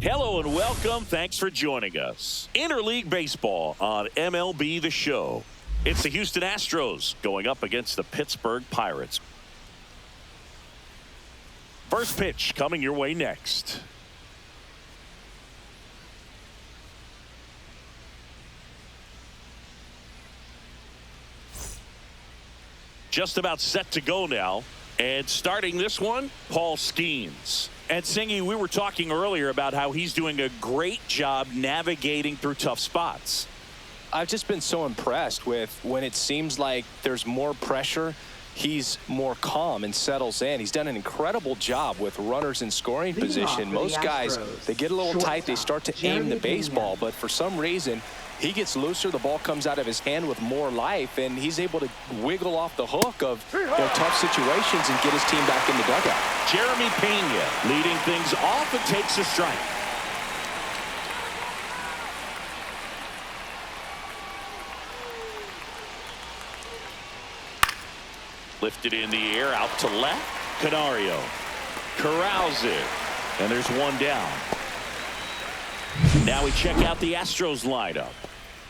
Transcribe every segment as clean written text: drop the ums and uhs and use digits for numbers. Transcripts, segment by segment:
Hello and welcome. Thanks for joining us. Interleague Baseball on MLB The Show. It's the Houston Astros going up against the Pittsburgh Pirates. First pitch coming your way next. Just about set to go now. And starting this one, Paul Skeens. And Singy, we were talking earlier about how he's doing a great job navigating through tough spots. I've just been so impressed with when it seems like there's more pressure, he's more calm and settles in. He's done an incredible job with runners in scoring position. Most guys, they get a little tight, they start to aim the baseball, but for some reason, he gets looser, the ball comes out of his hand with more life, and he's able to wiggle off the hook of tough situations and get his team back in the dugout. Jeremy Pena leading things off and takes a strike. Lifted in the air, out to left. Canario corrals it, and there's one down. Now we check out the Astros lineup.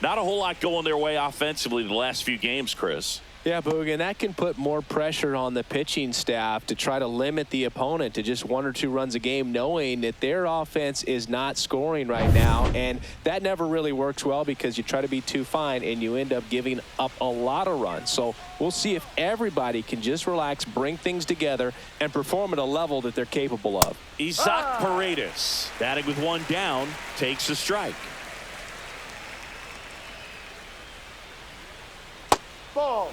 Not a whole lot going their way offensively the last few games, Chris. Yeah, Boog, and that can put more pressure on the pitching staff to try to limit the opponent to just 1 or 2 runs a game, knowing that their offense is not scoring right now. And that never really works well because you try to be too fine and you end up giving up a lot of runs. So we'll see if everybody can just relax, bring things together, and perform at a level that they're capable of. Isaac Paredes, batting with one down, takes a strike. Ball.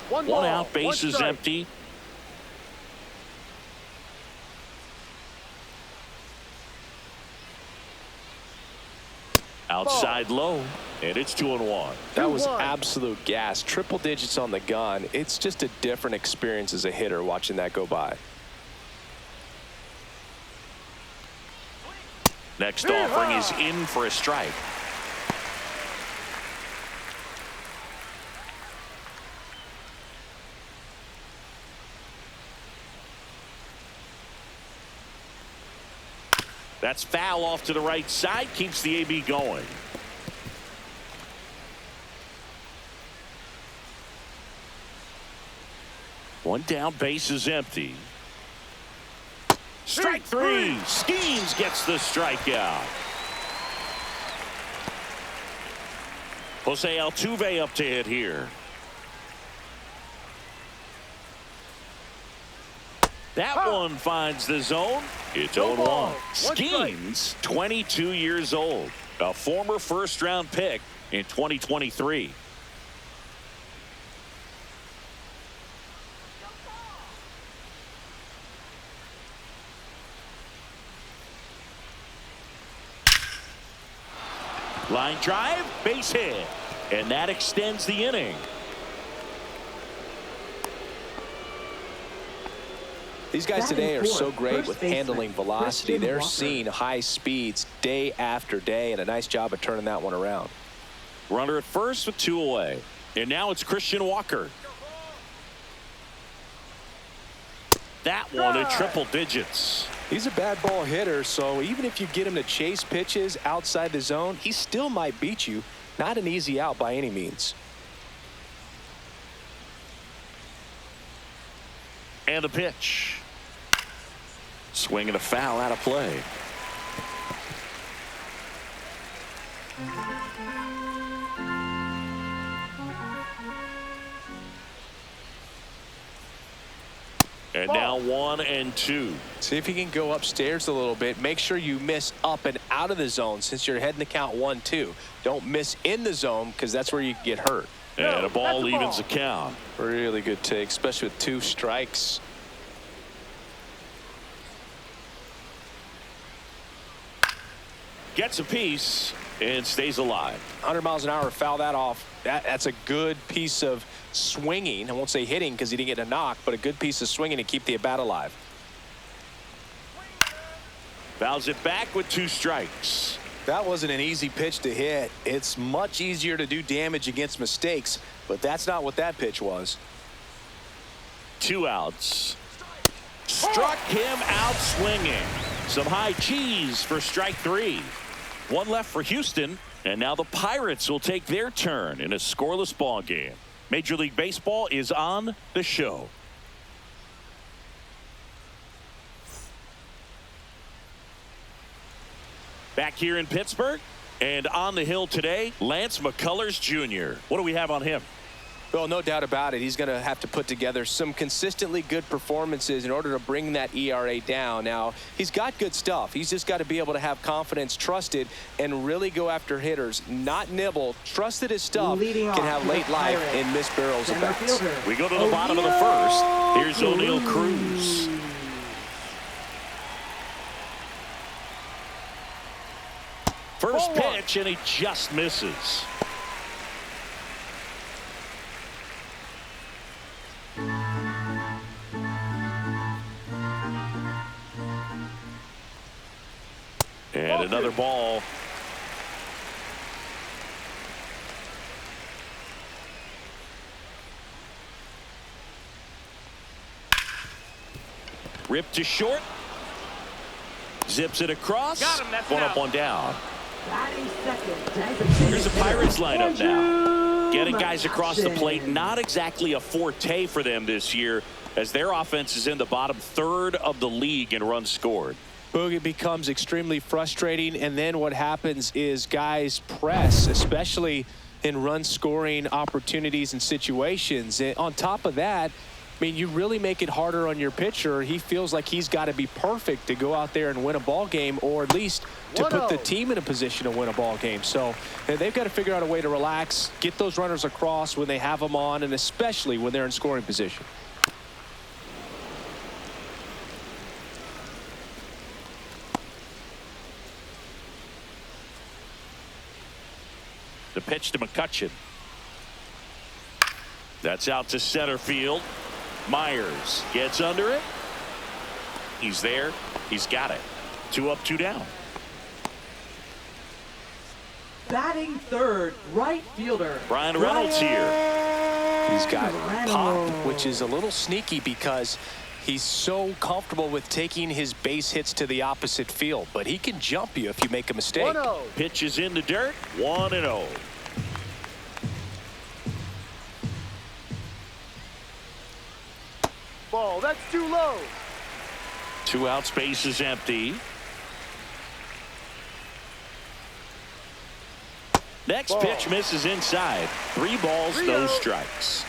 One out, base is empty. Outside low, and it's 2-1. That was absolute gas. Triple digits on the gun. It's just a different experience as a hitter watching that go by. Next offering is in for a strike. That's foul off to the right side, keeps the AB going. One down, base is empty. Strike 3. Skeens gets the strikeout. Jose Altuve up to hit here. That one finds the zone. It's 0-1. Skeens, 22 years old, a former first-round pick in 2023. Line drive, base hit, and that extends the inning. These guys today are so great with handling velocity. They're seeing high speeds day after day, and a nice job of turning that one around. Runner at first with 2 away. And now it's Christian Walker. That one in triple digits. He's a bad ball hitter, so even if you get him to chase pitches outside the zone, he still might beat you. Not an easy out by any means. And the pitch. Swing and a foul out of play. And now 1-2. See if you can go upstairs a little bit. Make sure you miss up and out of the zone since you're heading to count 1-2. Don't miss in the zone because that's where you can get hurt. And a ball evens the count. Really good take, especially with 2 strikes. Gets a piece and stays alive. 100 miles an hour, foul that off. That's a good piece of swinging. I won't say hitting because he didn't get a knock, but a good piece of swinging to keep the at-bat alive. Fouls it back with 2 strikes. That wasn't an easy pitch to hit. It's much easier to do damage against mistakes, but that's not what that pitch was. 2 outs. Struck him out swinging. Some high cheese for strike 3. One left for Houston, and now the Pirates will take their turn in a scoreless ball game. Major League Baseball is on the show. Back here in Pittsburgh, and on the hill today, Lance McCullers Jr. What do we have on him? Well, no doubt about it. He's going to have to put together some consistently good performances in order to bring that ERA down. Now, he's got good stuff. He's just got to be able to have confidence, trust it, and really go after hitters. Not nibble. Trust that his stuff can have late life and miss barrels of bats. We go to the bottom of the first. Here's O'Neal Cruz. First pitch, and he just misses. And another ball. Ripped to short. Zips it across. Got him, that's one out. up, one down. Here's the Pirates lineup now. Getting guys across the plate, not exactly a forte for them this year, as their offense is in the bottom third of the league in runs scored. Boog, it becomes extremely frustrating, and then what happens is guys press, especially in run scoring opportunities and situations. And on top of that, I mean, you really make it harder on your pitcher. He feels like he's got to be perfect to go out there and win a ball game, or at least to put the team in a position to win a ball game. So they've got to figure out a way to relax, get those runners across when they have them on, and especially when they're in scoring position. The pitch to McCutchen. That's out to center field. Myers gets under it. He's there. He's got it. 2 up, 2 down. Batting third, right fielder Brian Reynolds here. He's got pop, which is a little sneaky because he's so comfortable with taking his base hits to the opposite field, but he can jump you if you make a mistake. Pitch is in the dirt. 1-0. Ball, that's too low. 2 out, space is empty. Next pitch misses inside. 3 balls, no strikes.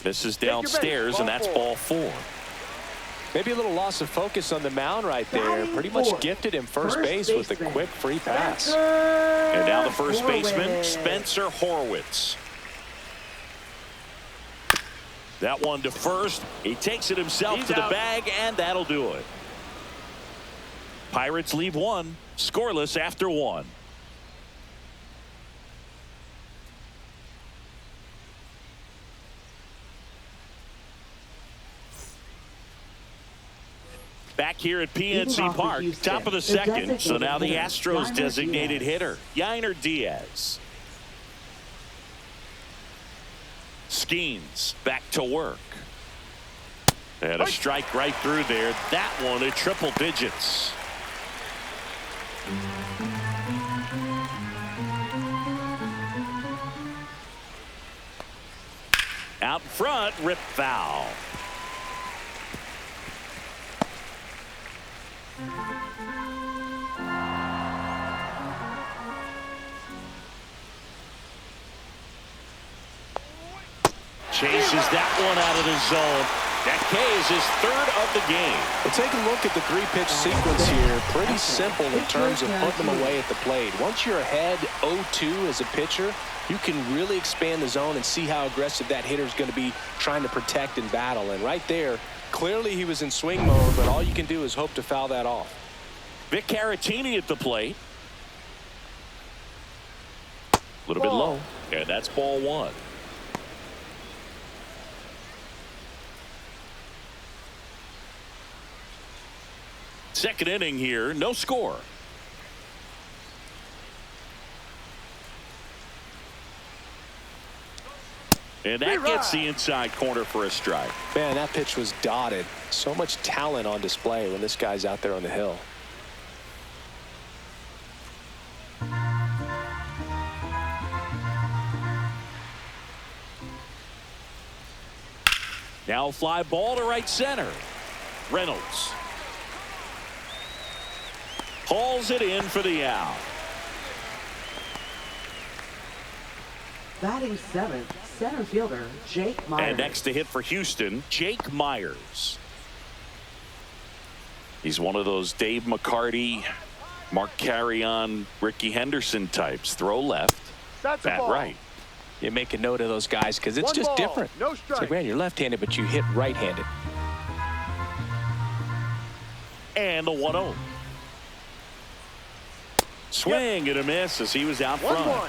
This is downstairs, and that's ball 4. Maybe a little loss of focus on the mound right there. Pretty much gifted him first base with a quick free pass. And now the first baseman, Spencer Horwitz. That one to first. He takes it himself to the bag, and that'll do it. Pirates leave 1, scoreless after 1. Back here at PNC Park, top of the second. So now the Astros designated hitter, Yainer Diaz. Skeens back to work. And a strike right through there. That one at triple digits. Out in front, rip foul. Chases that one out of the zone. That K is his 3rd of the game. Well, take a look at the 3-pitch sequence here. Pretty simple in terms of putting them away at the plate. Once you're ahead 0-2 as a pitcher, you can really expand the zone and see how aggressive that hitter is going to be trying to protect and battle. And right there, clearly he was in swing mode, but all you can do is hope to foul that off. Vic Caratini at the plate. A little bit low. And that's ball 1. Second inning here, no score. And that gets the inside corner for a strike. Man, that pitch was dotted. So much talent on display when this guy's out there on the hill. Now fly ball to right center. Reynolds hauls it in for the out. Batting seventh, center fielder Jake Myers. And next to hit for Houston, Jake Myers. He's one of those Dave McCarty, Mark Carrion, Ricky Henderson types. Throw left, bat right. You make a note of those guys because it's just different. No strike. It's like, man, you're left-handed, but you hit right-handed. And the 1-0. Swing and a miss as he was out front. 1-1.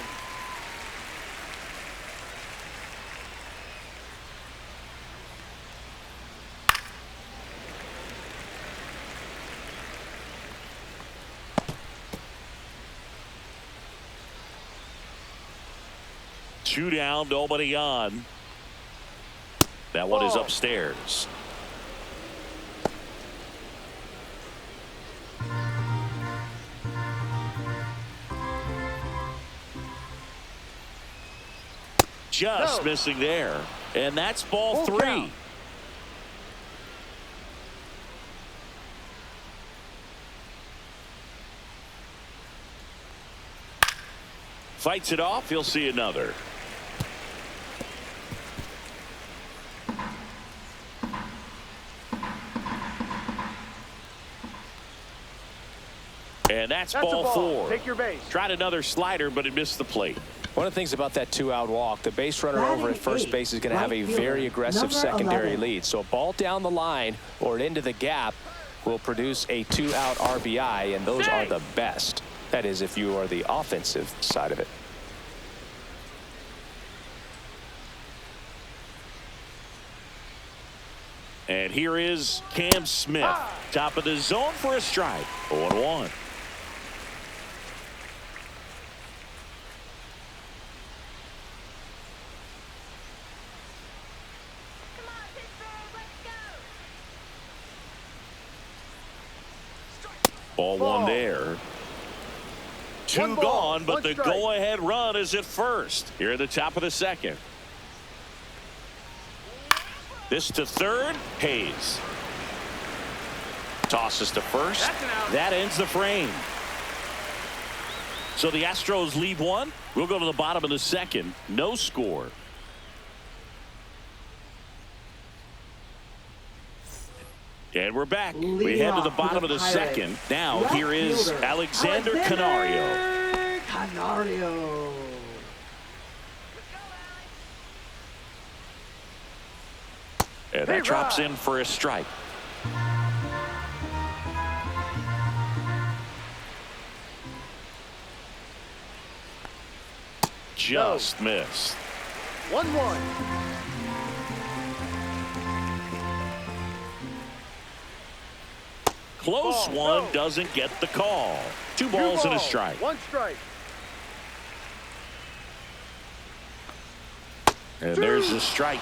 Two down, nobody on. That one is upstairs. Just missing there. And that's ball Full 3. count. Fights it off. He'll see another. And that's ball 4. Take your base. Tried another slider, but it missed the plate. One of the things about that two-out walk, the base runner over at first base is going to have a very aggressive secondary lead. So a ball down the line or into the gap will produce a two-out RBI, and those are the best. That is, if you are the offensive side of it. And here is Cam Smith. Top of the zone for a strike. 0-1. Ball 1 there. 2 gone, but the go-ahead run is at first. Here at the top of the second. This to third. Hayes tosses to first. That ends the frame. So the Astros lead 1. We'll go to the bottom of the second. No score. And we're back. We head to the bottom of the second. Now here is Alexander Canario. Canario. And that drops in for a strike. Just missed. 1-1. Close one, doesn't get the call. 2 balls and a strike. 1 strike. And there's the strike.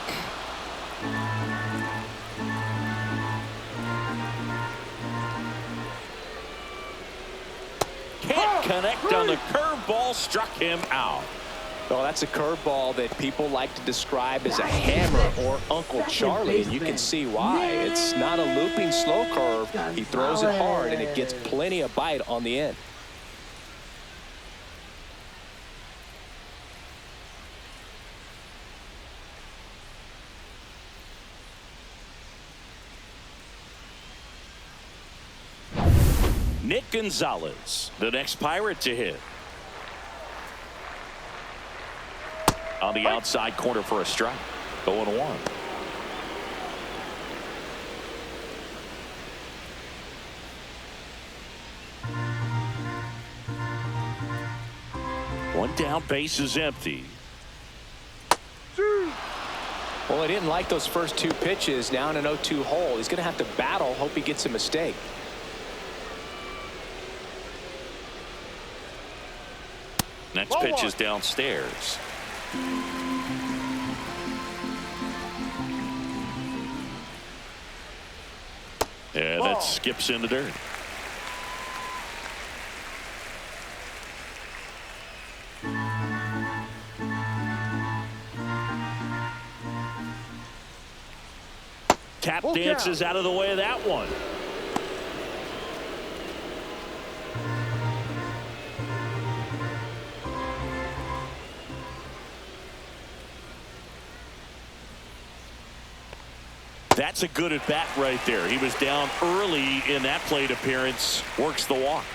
Can't connect on the curveball, struck him out. Well, that's a curveball that people like to describe as a hammer or Uncle Charlie, and you can see why. It's not a looping slow curve. He throws it hard, and it gets plenty of bite on the end. Nick Gonzalez, the next Pirate to hit. On the outside corner for a strike. 0-1. One down, base is empty. Well, he didn't like those first 2 pitches. Now in an 0-2 hole, he's going to have to battle, hope he gets a mistake. Next pitch is downstairs. And that skips in the dirt. Tap dances out of the way of that one. That's a good at bat right there. He was down early in that plate appearance. Works the walk.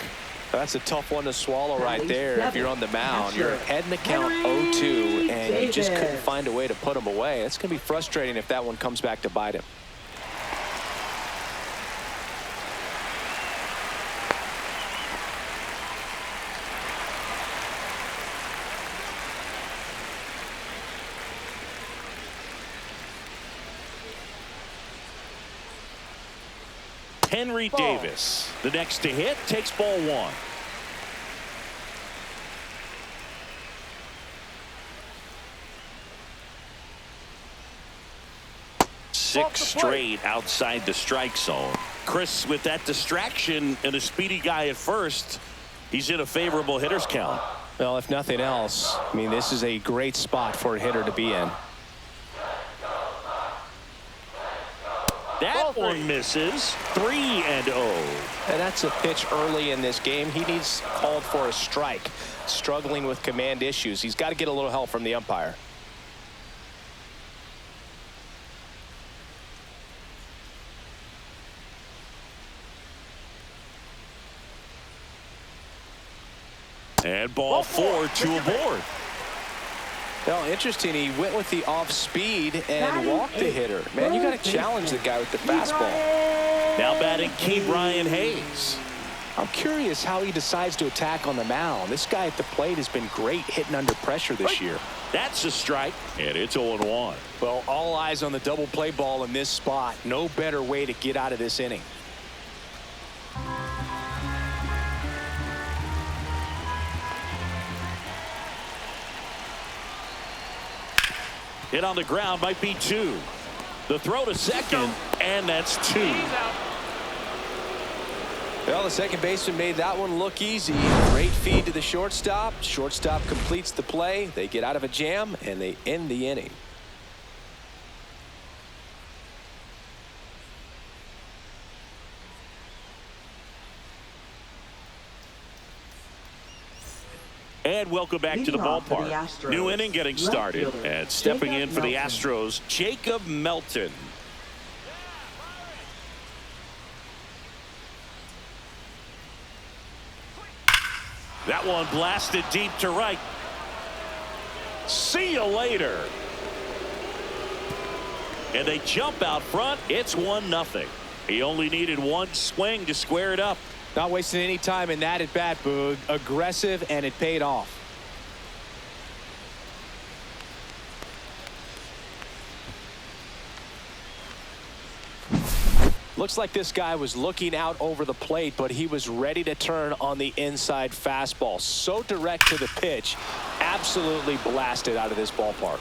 That's a tough one to swallow right there. If you're on the mound, you're ahead in the count 0-2, and you just couldn't find a way to put him away. It's going to be frustrating if that one comes back to bite him. Henry Davis, the next to hit, takes ball one. Six straight outside the strike zone. Chris, with that distraction and a speedy guy at first, he's in a favorable hitter's count. Well, if nothing else, I mean, this is a great spot for a hitter to be in. That one misses. 3-0. And that's a pitch early in this game. He needs called for a strike. Struggling with command issues. He's got to get a little help from the umpire. And ball four to a board. Well, interesting. He went with the off speed and walked the hitter. Man, you got to challenge the guy with the fastball. Now batting Ke'Bryan Hayes. I'm curious how he decides to attack on the mound. This guy at the plate has been great hitting under pressure this year. That's a strike, and it's 0-1. Well, all eyes on the double play ball in this spot. No better way to get out of this inning. Hit on the ground might be 2. The throw to second, and that's 2. Well, the second baseman made that one look easy. Great feed to the shortstop. Shortstop completes the play. They get out of a jam, and they end the inning. And welcome back to the ballpark. New inning getting started. And stepping in for the Astros, Jacob Melton. That one blasted deep to right. See you later. And they jump out front. It's 1-0. He only needed one swing to square it up. Not wasting any time in that at bat, Boog. Aggressive, and it paid off. Looks like this guy was looking out over the plate, but he was ready to turn on the inside fastball. So direct to the pitch. Absolutely blasted out of this ballpark.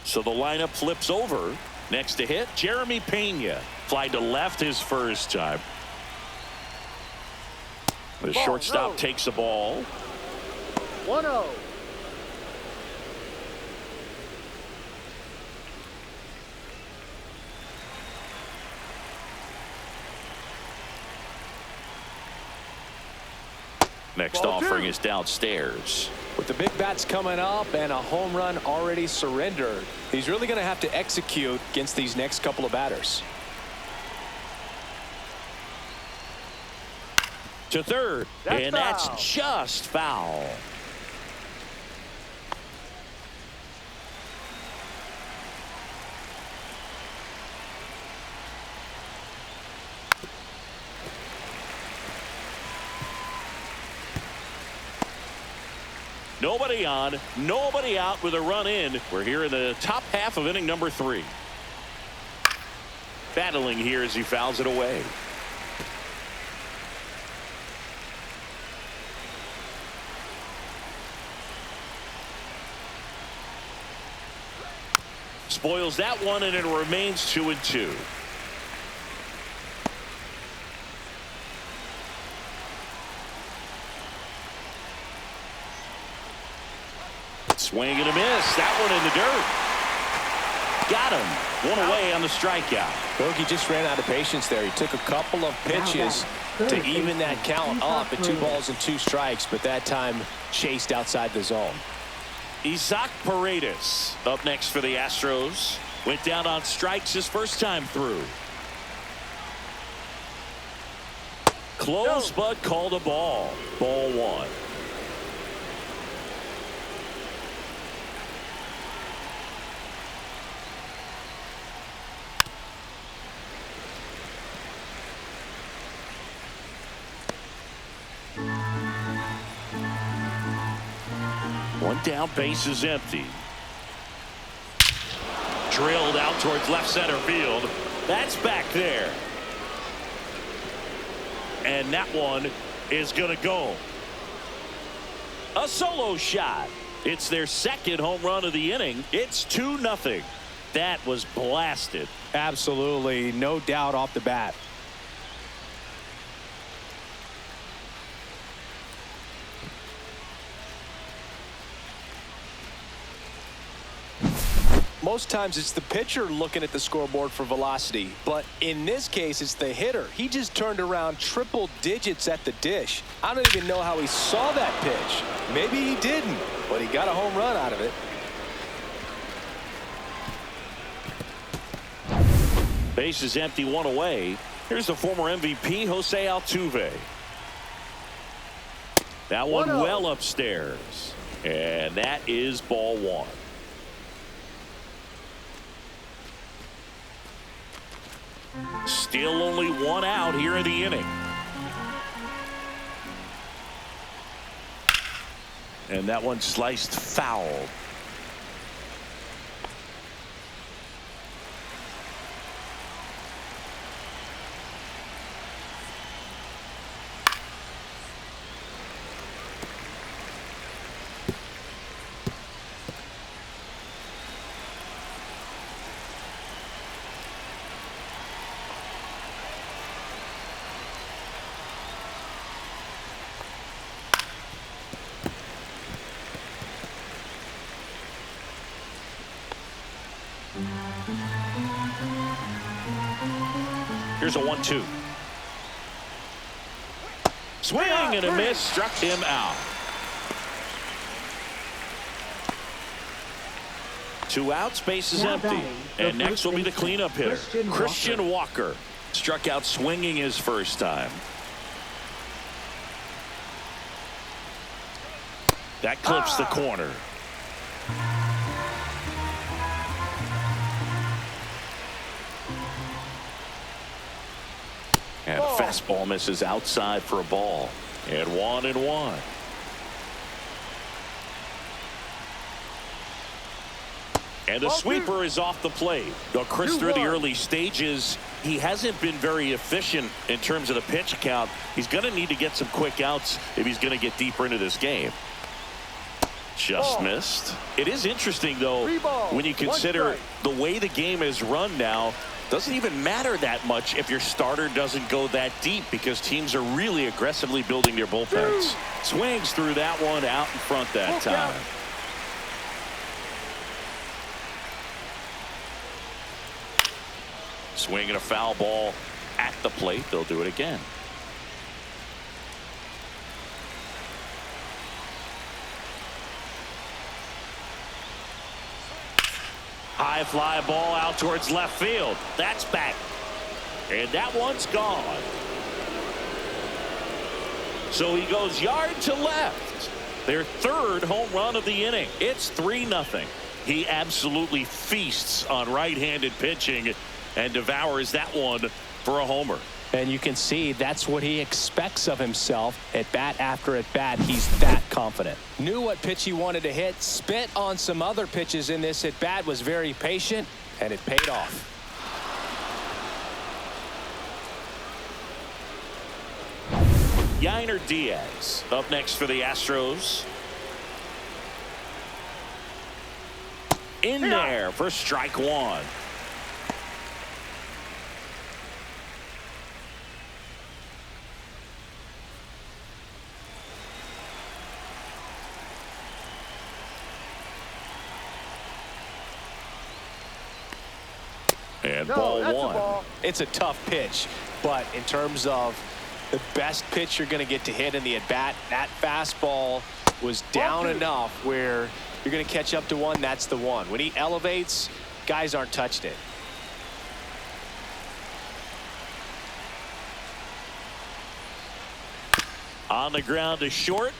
So the lineup flips over. Next to hit, Jeremy Pena. Fly to left his first time. The shortstop takes the ball. 1-0. Next offering is downstairs. With the big bats coming up and a home run already surrendered, he's really going to have to execute against these next couple of batters. To third, and that's just foul. Nobody on, nobody out with a run in. We're here in the top half of inning number 3. battling here as he fouls it away. Spoils that one, and it remains 2-2. Swing and a miss. That one in the dirt. Got him. One away on the strikeout. Bogey just ran out of patience there. He took a couple of pitches to even that count up at 2 balls and 2 strikes, but that time chased outside the zone. Isaac Paredes up next for the Astros. Went down on strikes his first time through. Close, but called a ball. Ball 1. One down, base is empty. Drilled out towards left center field. That's back there. And that one is going to go. A solo shot. It's their second home run of the inning. It's 2-0. That was blasted. Absolutely, no doubt off the bat. Most times it's the pitcher looking at the scoreboard for velocity, but in this case it's the hitter. He just turned around triple digits at the dish. I don't even know how he saw that pitch. Maybe he didn't, but he got a home run out of it. Base is empty, 1 away. Here's the former MVP, Jose Altuve. That one well upstairs, and that is ball 1. Still only 1 out here in the inning. And that one sliced foul. Here's a 1-2. Swing and a miss, struck him out. 2 outs, base is empty. And next will be the cleanup hitter, Christian Walker. Struck out swinging his first time. That clips the corner. And a fastball misses outside for a ball. And 1-1. And the sweeper is off the plate. Now, Chris, through the early stages, he hasn't been very efficient in terms of the pitch count. He's going to need to get some quick outs if he's going to get deeper into this game. Just missed. It is interesting, though, when you consider the way the game is run now. Doesn't even matter that much if your starter doesn't go that deep, because teams are really aggressively building their bullpens. Swings through that one out in front that time. Swinging a foul ball at the plate. They'll do it again. High fly ball out towards left field. That's back. And that one's gone. So he goes yard to left. Their 3rd home run of the inning. It's 3-0. He absolutely feasts on right-handed pitching and devours that one for a homer. And you can see that's what he expects of himself at bat after at bat. He's that confident. Knew what pitch he wanted to hit, spit on some other pitches in this at bat, was very patient, and it paid off. Yainer Diaz up next for the Astros. In there for strike one. And ball one. It's a tough pitch, but in terms of the best pitch you're going to get to hit in the at-bat, that fastball was down enough where you're going to catch up to one. That's the one. When he elevates, guys aren't touching it. On the ground to short.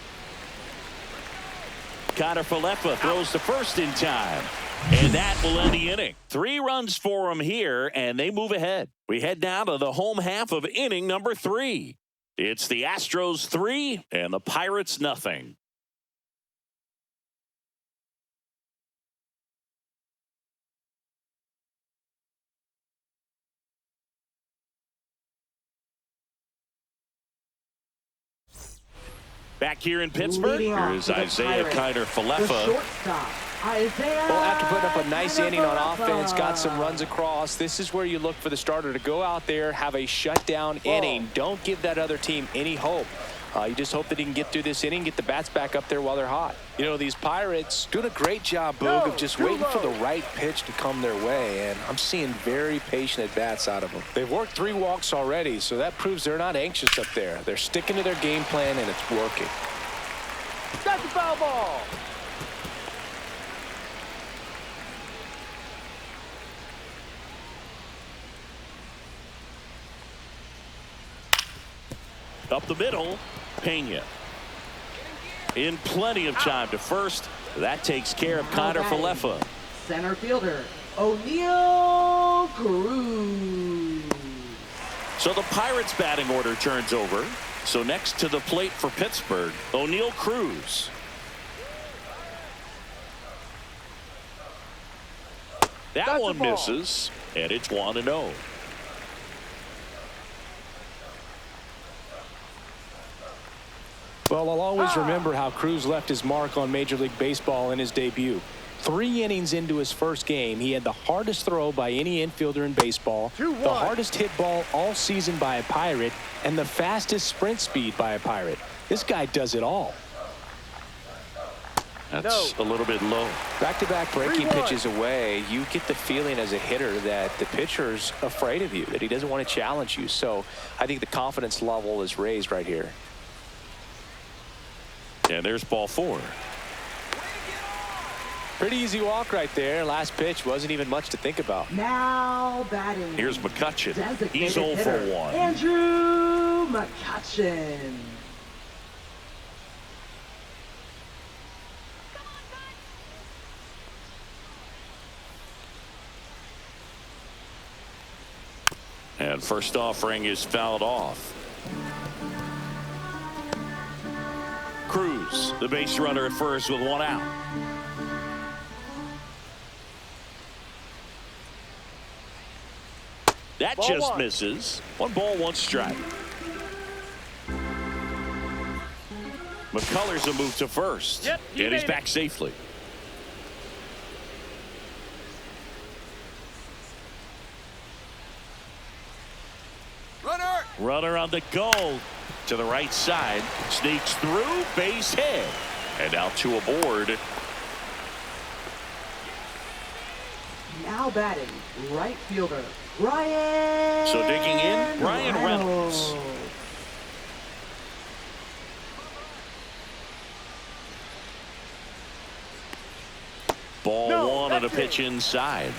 Pirates-4th throws to first in time. And that will end the inning. 3 runs for them here, and they move ahead. We head now to the home half of inning number 3. It's the Astros 3 and the Pirates nothing. Back here in Pittsburgh, here's Isaiah Pirates-4th. Well, after putting up a nice inning on offense, got some runs across, this is where you look for the starter to go out there, have a shutdown inning. Don't give that other team any hope. You just hope that he can get through this inning, get the bats back up there while they're hot. You know, these Pirates doing a great job, Boog, of just waiting for the right pitch to come their way, and I'm seeing very patient at-bats out of them. They've worked 3 walks already, so that proves they're not anxious up there. They're sticking to their game plan, and it's working. That's a foul ball. Up the middle, Pena. In plenty of time to first. That takes care of Pirates-4th. Center fielder, O'Neal Cruz. So the Pirates batting order turns over. So next to the plate for Pittsburgh, O'Neal Cruz. That one misses, and it's 1-0. Well, I'll always remember how Cruz left his mark on Major League Baseball in his debut. 3 innings into his first game, he had the hardest throw by any infielder in baseball, the hardest hit ball all season by a Pirate, and the fastest sprint speed by a Pirate. This guy does it all. That's a little bit low. Back-to-back breaking pitches away, you get the feeling as a hitter that the pitcher's afraid of you, that he doesn't want to challenge you. So I think the confidence level is raised right here. And there's ball 4. Pretty easy walk right there. Last pitch wasn't even much to think about. Now batting. Here's McCutchen. He's 0 for 1. Andrew McCutchen. And first offering is fouled off. Cruz, the base runner at first with 1 out. That Ball just 1. misses. 1 ball, 1 strike. McCullers a move to first. Yep, and he's back safely. Runner on the go to the right side, sneaks through, base hit, and now 2 aboard. Now batting, right fielder, Ryan. So digging in, Ryan Reynolds. Ball 1 on a pitch inside.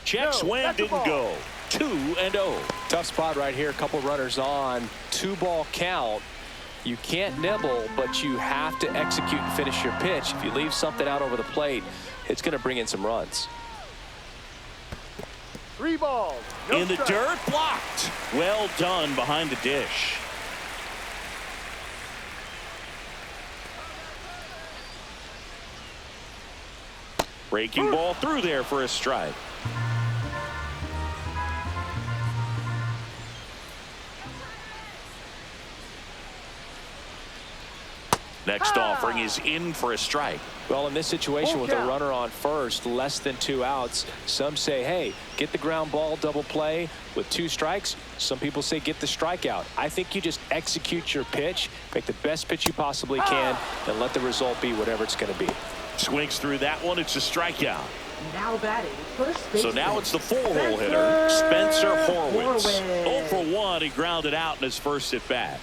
Check swing, didn't go. 2-0. Tough spot right here. A couple runners on. 2-ball count. You can't nibble, but you have to execute and finish your pitch. If you leave something out over the plate, it's going to bring in some runs. 3 balls. No in the strike. dirt, blocked. Well done behind the dish. Breaking ball through there for a strike. Next offering is in for a strike. Well, in this situation with a runner on first, less than 2 outs, some say, hey, get the ground ball, double play with 2 strikes. Some people say get the strikeout. I think you just execute your pitch, make the best pitch you possibly can, and let the result be whatever it's going to be. Swings through that one. It's a strikeout. Now batting first baseman. So now it's the 4-hole hitter, Spencer Horwitz. 0 Horwitz. for 1. He grounded out in his first at bat.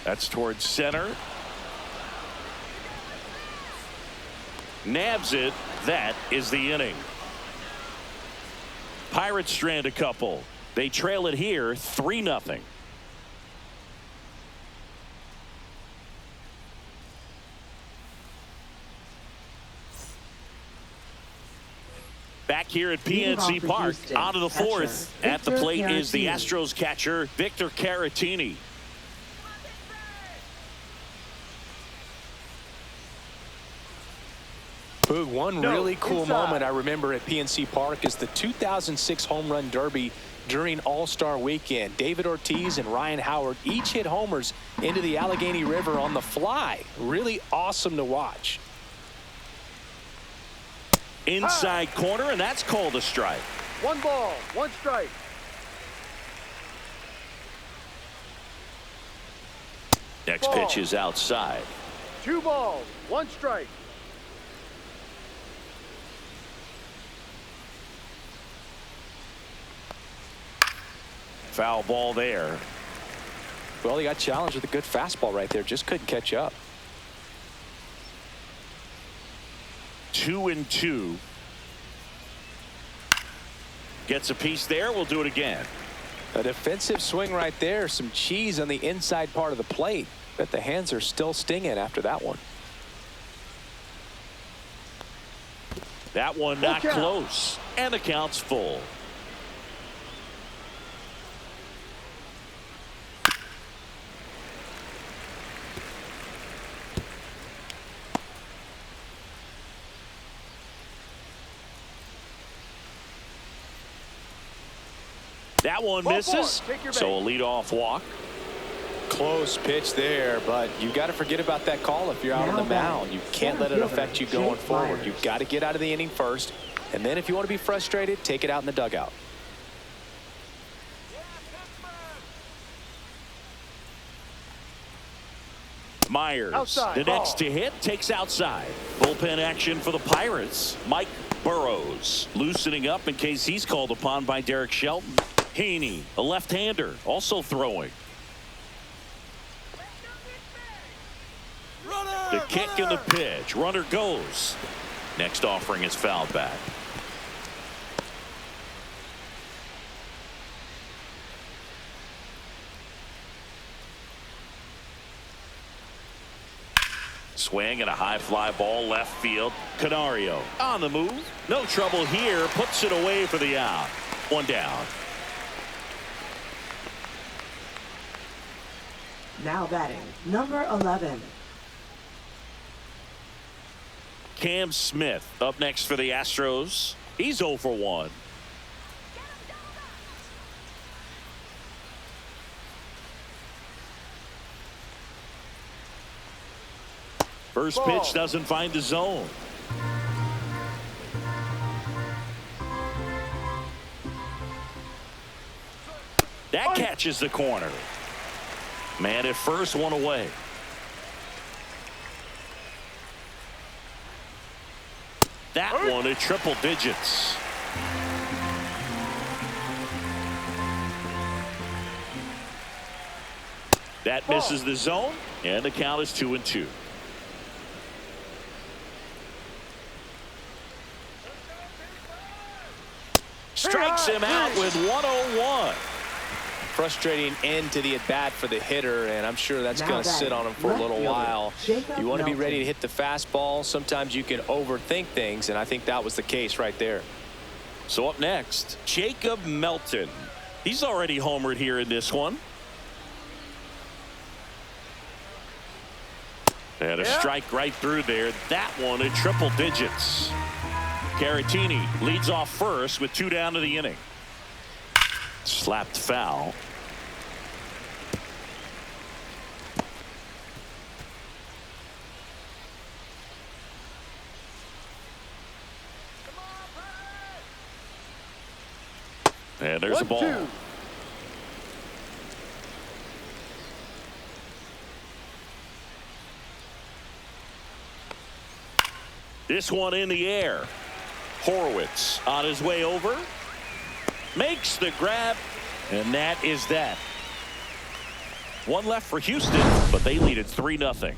That's towards center. Nabs it. That is the inning. Pirates strand a couple. They trail it here 3-0. Back here at PNC Park, out of the 4th. At the plate is the Astros catcher, Victor Caratini. Boog, one really cool moment I remember at PNC Park is the 2006 Home Run Derby during All-Star Weekend. David Ortiz and Ryan Howard each hit homers into the Allegheny River on the fly. Really awesome to watch. Inside corner, and that's called a strike. 1 ball, 1 strike. Next pitch is outside. 2 balls, 1 strike. Foul ball there. Well, he got challenged with a good fastball right there. Just couldn't catch up. 2-2. Gets a piece there. We'll do it again. A defensive swing right there. Some cheese on the inside part of the plate. Bet the hands are still stinging after that one. That one not close. And the count's full. That one misses, so a leadoff walk. Close pitch there, but you got to forget about that call if you're out on the mound. You can't let it affect you going forward. You've got to get out of the inning first, and then if you want to be frustrated, take it out in the dugout. Myers, Outside, the next to hit, takes outside. Bullpen action for the Pirates. Mike Burrows loosening up in case he's called upon by Derek Shelton. Haney, a left-hander, also throwing. The kick and the pitch. Runner goes. Next offering is fouled back. Swing and a high fly ball left field. Canario on the move. No trouble here. Puts it away for the out. 1 down. Now batting number 11. Cam Smith up next for the Astros. He's 0 for 1. First pitch doesn't find the zone. That catches the corner. Man at first, 1 away. That one at triple digits. That misses the zone, and the count is 2-2. Strikes him out with 101. Frustrating end to the at-bat for the hitter, and I'm sure that's going to sit on him for a little while. You want to be ready to hit the fastball. Sometimes you can overthink things, and I think that was the case right there. So up next, Jacob Melton. He's already homered here in this one. And a strike right through there. That one in triple digits. Caratini leads off first with 2 down to the inning. Slapped foul. And there's a ball. 1-2. This one in the air. Horowitz on his way over. Makes the grab. And that is that. One left for Houston, but they lead it 3-0.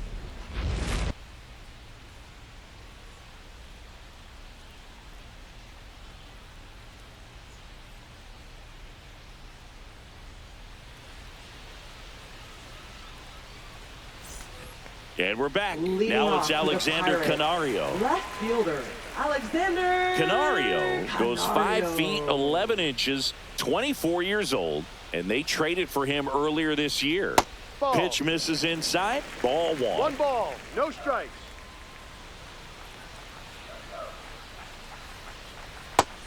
And we're back. Leading now off it's for the Alexander Pirates, Canario. Left fielder, Alexander Canario goes 5 Canario. feet 11 inches, 24 years old, and they traded for him earlier this year. Ball. Pitch misses inside. Ball 1. 1 ball, no strikes.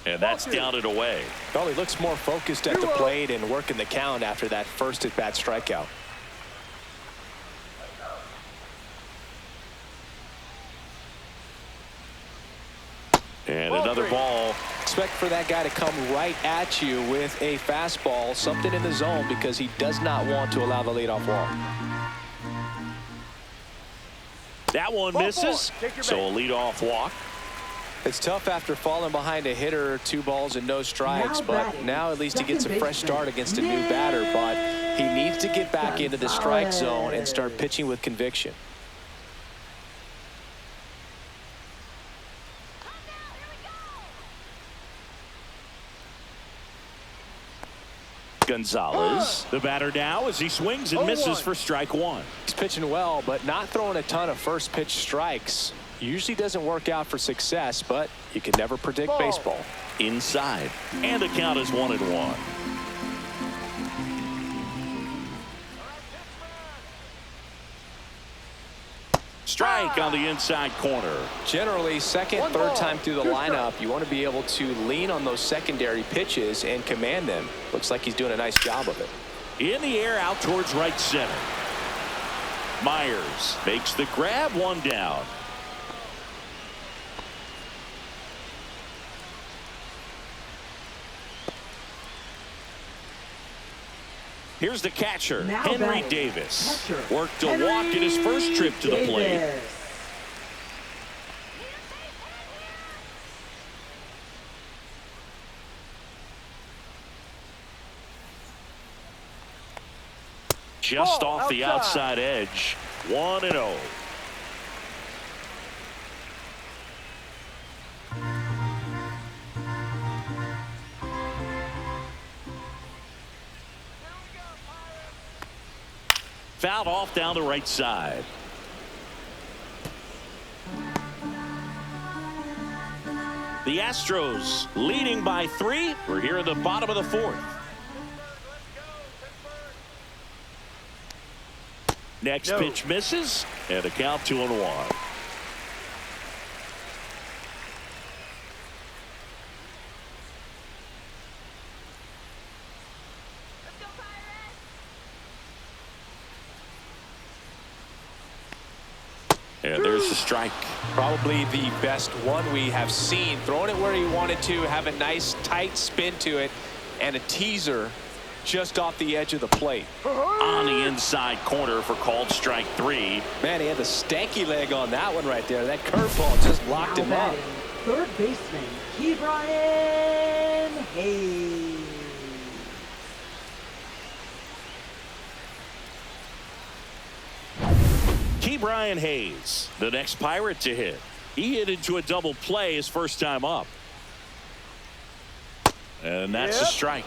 And that's Ball 2. down and away. Well, he looks more focused at the 2-0. plate and working the count after that first at-bat strikeout. And Ball another 3. ball. Expect for that guy to come right at you with a fastball, something in the zone, because he does not want to allow the leadoff walk. That one Ball misses. 4. Take your So a base. leadoff walk. It's tough after falling behind a hitter, 2 balls and no strikes, Now but batting, now at least he gets a second fresh baseman, start against a new batter, but he needs to get back into the strike zone and start Gonzalez. pitching with conviction. Gonzalez, the batter now as he swings and misses 0-1. for strike 1. He's pitching well, but not throwing a ton of first pitch strikes. Usually doesn't work out for success, but you can never predict Ball. baseball. Inside. And the count is 1-1. Strike on the inside corner. Generally, second, 1 third ball, time through the 2 lineup, strikes. you want to be able to lean on those secondary pitches and command them. Looks like he's doing a nice job of it. In the air out towards right center. Myers makes the grab, 1 down. Here's the catcher, Now Henry batting, Davis. catcher, Worked a walk in his first trip to the plate. Davis. Just Ball off the outside. outside edge. 1-0. Fouled off down the right side. The Astros leading by 3. We're here in the bottom of the 4th. Next No. pitch misses, and the count 2-1. And there's the strike. Probably the best one we have seen. Throwing it where he wanted to, have a nice tight spin to it, and a teaser just off the edge of the plate. On the inside corner for called strike 3. Man, he had the stanky leg on that one right there. That curveball just locked Now him up. batting, third baseman, Ke'Bryan Hayes. Ke'Bryan Hayes, the next Pirate to hit. He hit into a double play his first time up. And that's a Yep. strike.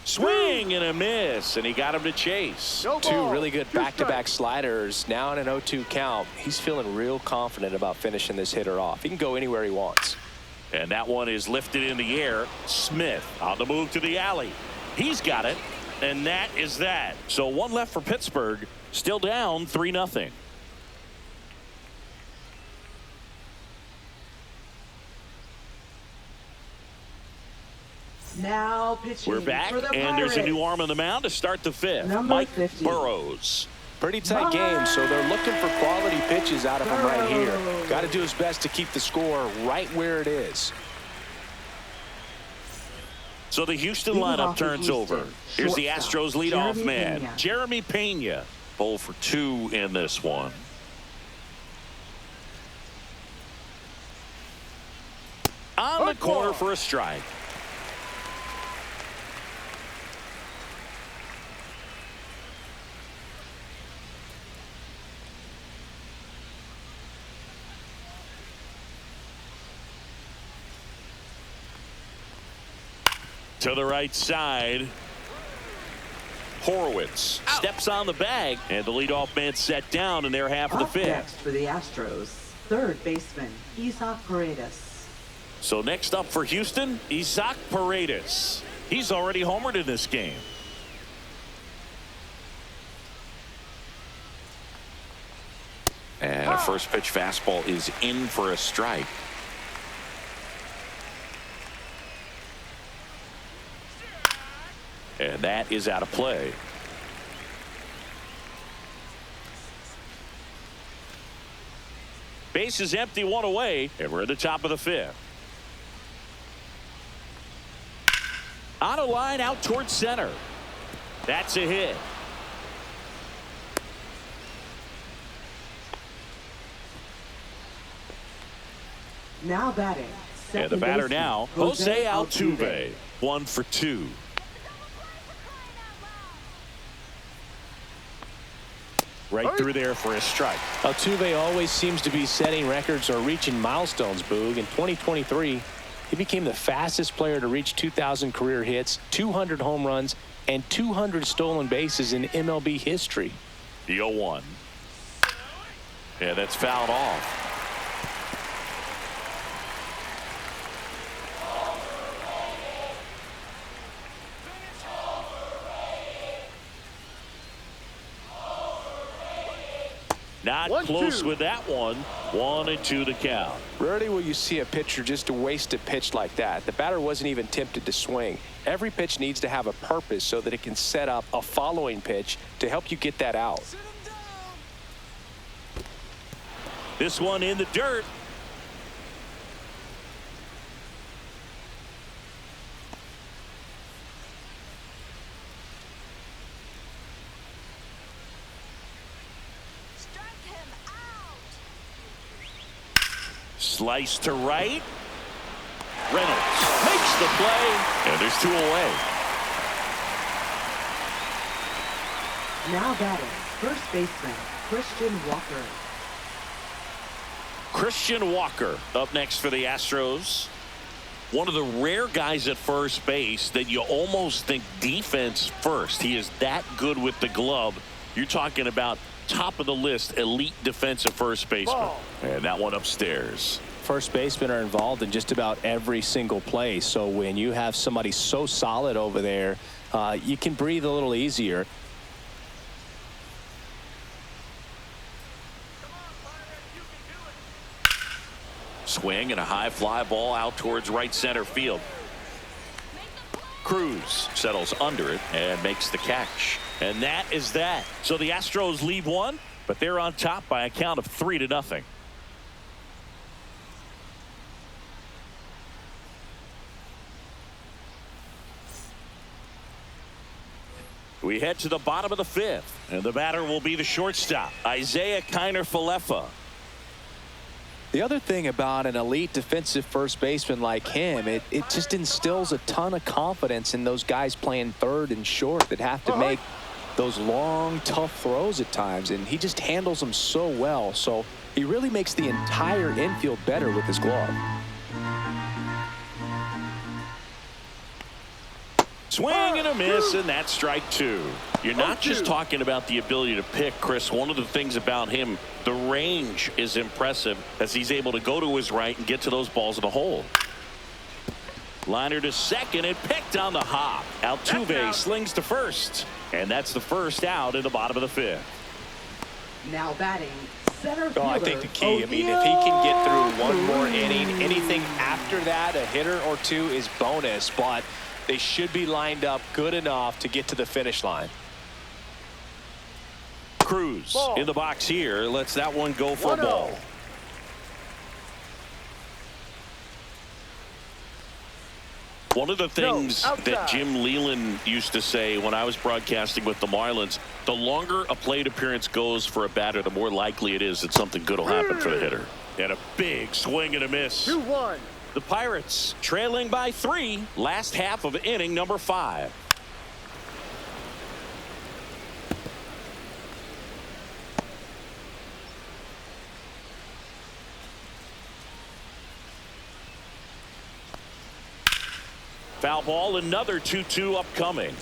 Swing and a miss, and he got him to chase. No Two ball, really good two back-to-back strikes. sliders. Now in an 0-2 count. He's feeling real confident about finishing this hitter off. He can go anywhere he wants. And that one is lifted in the air. Smith on the move to the alley. He's got it, and that is that. So one left for Pittsburgh. Still down 3-0. Now pitching We're back, for the and there's a new Pirates. arm on the mound to start the fifth. Number Mike 50. Burrows. Pretty tight game, so they're looking for quality pitches out of him right here. Got to do his best to keep the score right where it is. So the Houston Leading lineup off for turns Houston, over. Here's the shortstop, Astros leadoff Jeremy man, Pena. Jeremy Pena. 0 for 2 in this one. On the corner for a strike. To the right side. Horowitz steps on the bag, and the leadoff man set down in their half of the Up fifth. next for the Astros, third baseman Isaac Paredes. So next up for Houston, Isaac Paredes. He's already homered in this game. And a first pitch fastball is in for a strike. And that is out of play. Base is empty, one away, and we're at the top of the fifth. On a line out towards center. That's a hit. Now batting. And the second batter baseman, now, Jose Altuve. 1 for 2. Right through there for a strike. Altuve always seems to be setting records or reaching milestones, Boog. In 2023, he became the fastest player to reach 2,000 career hits, 200 home runs, and 200 stolen bases in MLB history. The 0-1. And that's fouled off. Not 1-2. close with that one. 1-2 the count. Rarely will you see a pitcher just waste a pitch like that. The batter wasn't even tempted to swing. Every pitch needs to have a purpose so that it can set up a following pitch to help you get that out. This one in the dirt. Slice to right. Reynolds makes the play, and there's 2 away. Now batting. First baseman Christian Walker. Christian Walker up next for the Astros. One of the rare guys at first base that you almost think defense first. He is that good with the glove. You're talking about top of the list elite defensive first baseman. Ball. And that one upstairs. First basemen are involved in just about every single play. So when you have somebody so solid over there, you can breathe a little easier. Swing and a high fly ball out towards right center field. Cruz settles under it and makes the catch. And that is that. So the Astros lead one, but they're on top by a count of 3-0. We head to the bottom of the fifth, and the batter will be the shortstop, Isaiah Kiner-Falefa. The other thing about an elite defensive first baseman like him, it just instills a ton of confidence in those guys playing third and short that have to make those long, tough throws at times, and he just handles them so well. So he really makes the entire infield better with his glove. Swing and a miss, and that's strike two. You're not just talking about the ability to pick, Chris. One of the things about him, the range is impressive as he's able to go to his right and get to those balls in the hole. Liner to second and picked on the hop. Altuve slings to first, and that's the first out in the bottom of the fifth. Now batting, center fielder. I think the key, I mean, if he can get through one more inning, anything after that, a hitter or two is bonus, but they should be lined up good enough to get to the finish line. Cruz in the box here, lets that one go for a ball. One of the things that Jim Leland used to say when I was broadcasting with the Marlins, the longer a plate appearance goes for a batter, the more likely it is that something good will happen for the hitter. And a big swing and a miss. 2-1. The Pirates trailing by 3, last half of inning number 5. Foul ball, another 2-2 upcoming.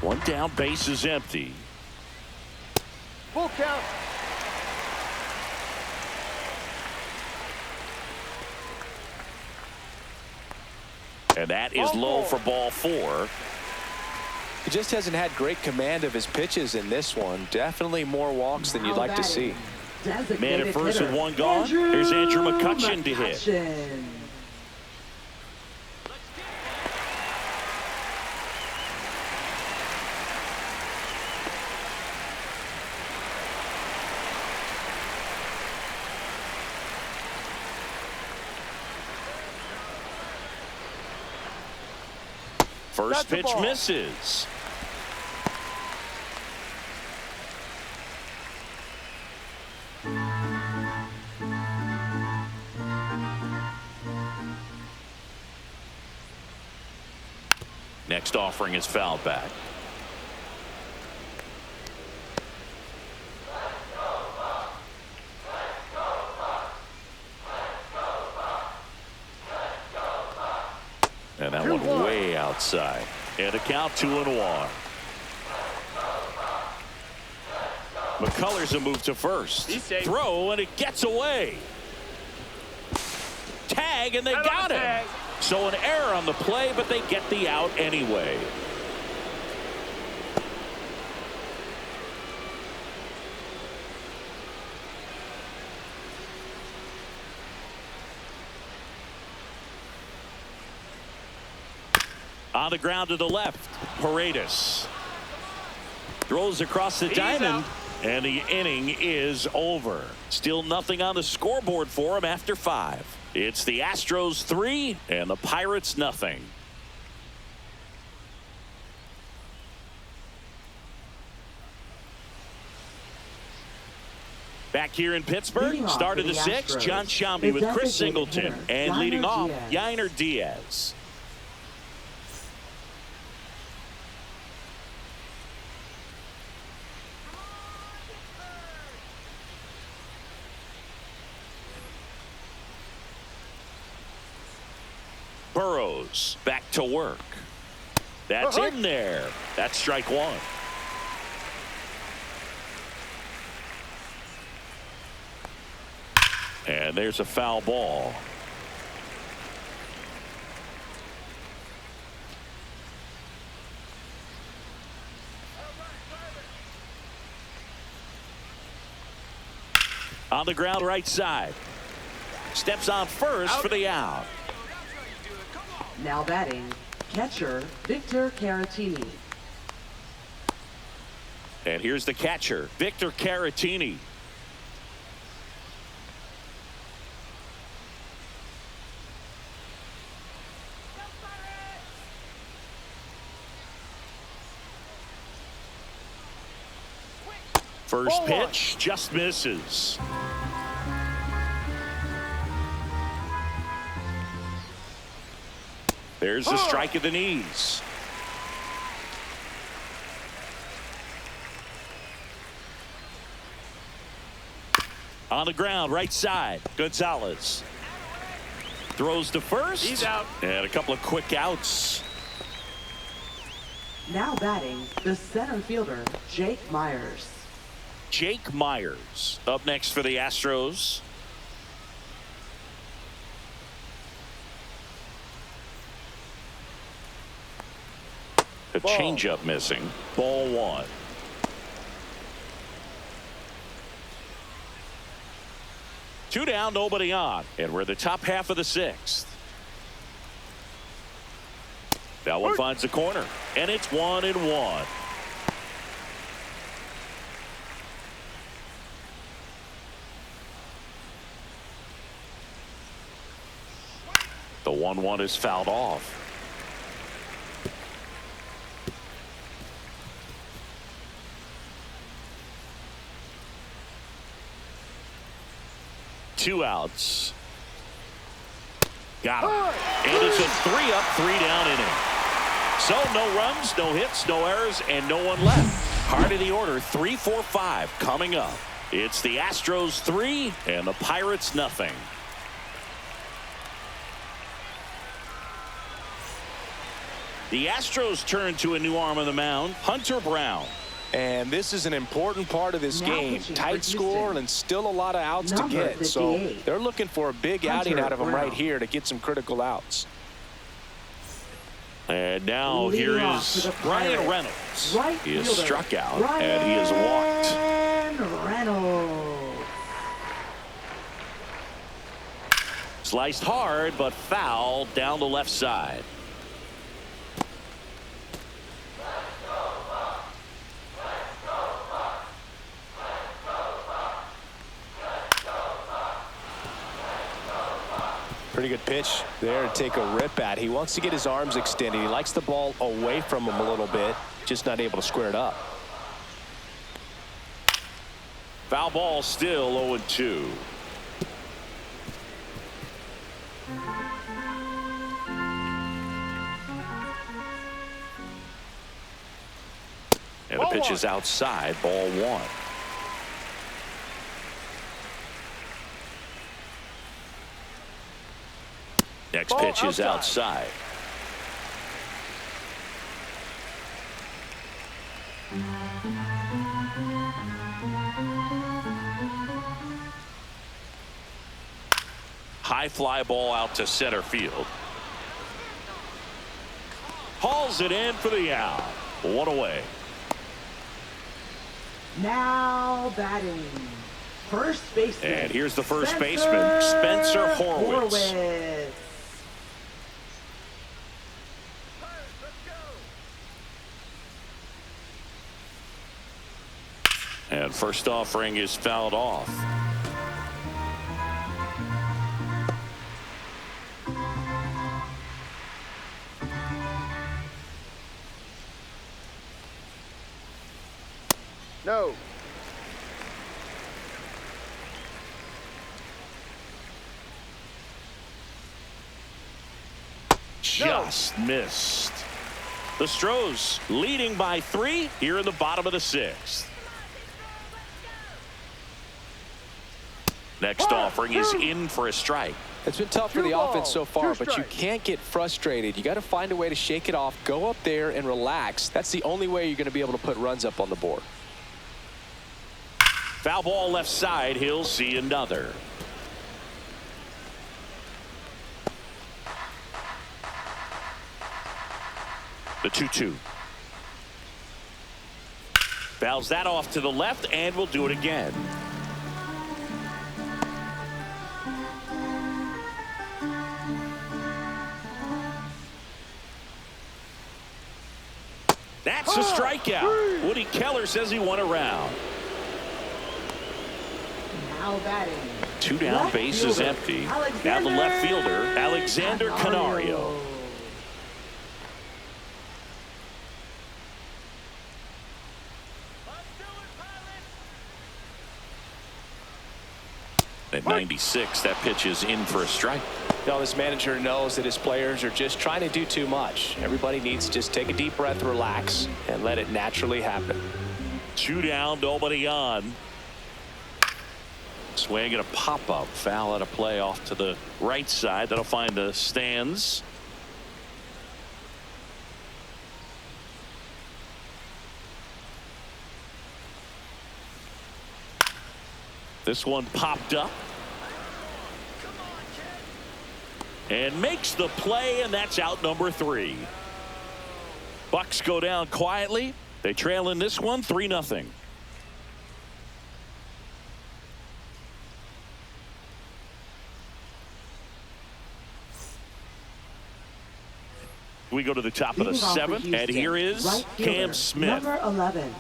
One down, base is empty. Full count. And that is low for ball 4. He just hasn't had great command of his pitches in this one. Definitely more walks than you'd like to see. Man at first with one gone. Here's Andrew McCutchen to hit. First pitch misses. Next offering is fouled back. And that one way outside. And a count 2-1. McCullers a move to first. Throw, and it gets away. Tag, and they got him. So an error on the play, but they get the out anyway. On the ground to the left, Paredes throws across the diamond, and the inning is over. Still nothing on the scoreboard for him after 5. It's the Astros 3 and the Pirates nothing. Back here in Pittsburgh, start of the 6th, John Sciambi with Chris Singleton, and leading off, Yainer Diaz. Burrows back to work. That's in there. That's strike 1. And there's a foul ball. On the ground right side. Steps on first for the out. Now batting, catcher Victor Caratini. And here's the catcher, Victor Caratini. First pitch just misses. There's the strike at the knees. On the ground, right side. Gonzalez throws to first. He's out. And a couple of quick outs. Now batting, the center fielder, Jake Myers. Jake Myers up next for the Astros. A changeup missing. Ball one. Two down, nobody on. And we're the top half of the sixth. That one finds the corner. And it's 1-1. The 1-1 is fouled off. Two outs. Got him. And it's a 3-up, 3-down inning. So no runs, no hits, no errors, and no one left. Heart of the order, 3, 4, 5 coming up. It's the Astros 3 and the Pirates nothing. The Astros turn to a new arm on the mound, Hunter Brown. And this is an important part of this Now game. pitching Tight for score Houston. and still a lot of outs to Number get. So 58. they're looking for a big Hunter outing out of him right Brown. here to get some critical outs. And now Leading here off is for the Brian Pirates, Reynolds. right He is fielder, struck out Brian and he is walked. Reynolds. Sliced hard but foul down the left side. Pretty good pitch there to take a rip at. He wants to get his arms extended. He likes the ball away from him a little bit, just not able to square it up. Foul ball, still 0-2. And the pitch is outside, ball one. Next Ball pitch is outside. outside. High fly ball out to center field. Hauls it in for the out. One away. Now batting, first baseman. And here's the first baseman, Spencer Horwitz. And first offering is fouled off. No. Just missed. The Astros leading by 3 here in the bottom of the 6th. Next offering is in for a strike. It's been tough for the offense so far, but you strikes. can't get frustrated. You got to find a way to shake it off, go up there and relax. That's the only way you're going to be able to put runs up on the board. Foul ball left side. He'll see another. The 2-2. Fouls that off to the left, and we'll do it again. That's a strikeout. Woody Keller says he won a round. Now batting, 2 down, left bases fielder, empty. Now the left fielder, Alexander Canario. At 96, that pitch is in for a strike. Now this manager knows that his players are just trying to do too much. Everybody needs to just take a deep breath, relax, and let it naturally happen. 2 down, nobody on. Swing and a pop-up. Foul out of play off to the right side. That'll find the stands. This one popped up. And makes the play, and that's out number 3. Bucks go down quietly. They trail in this one 3-0. We go to the top of the 7th, and here is right Cam Smith. Number 11.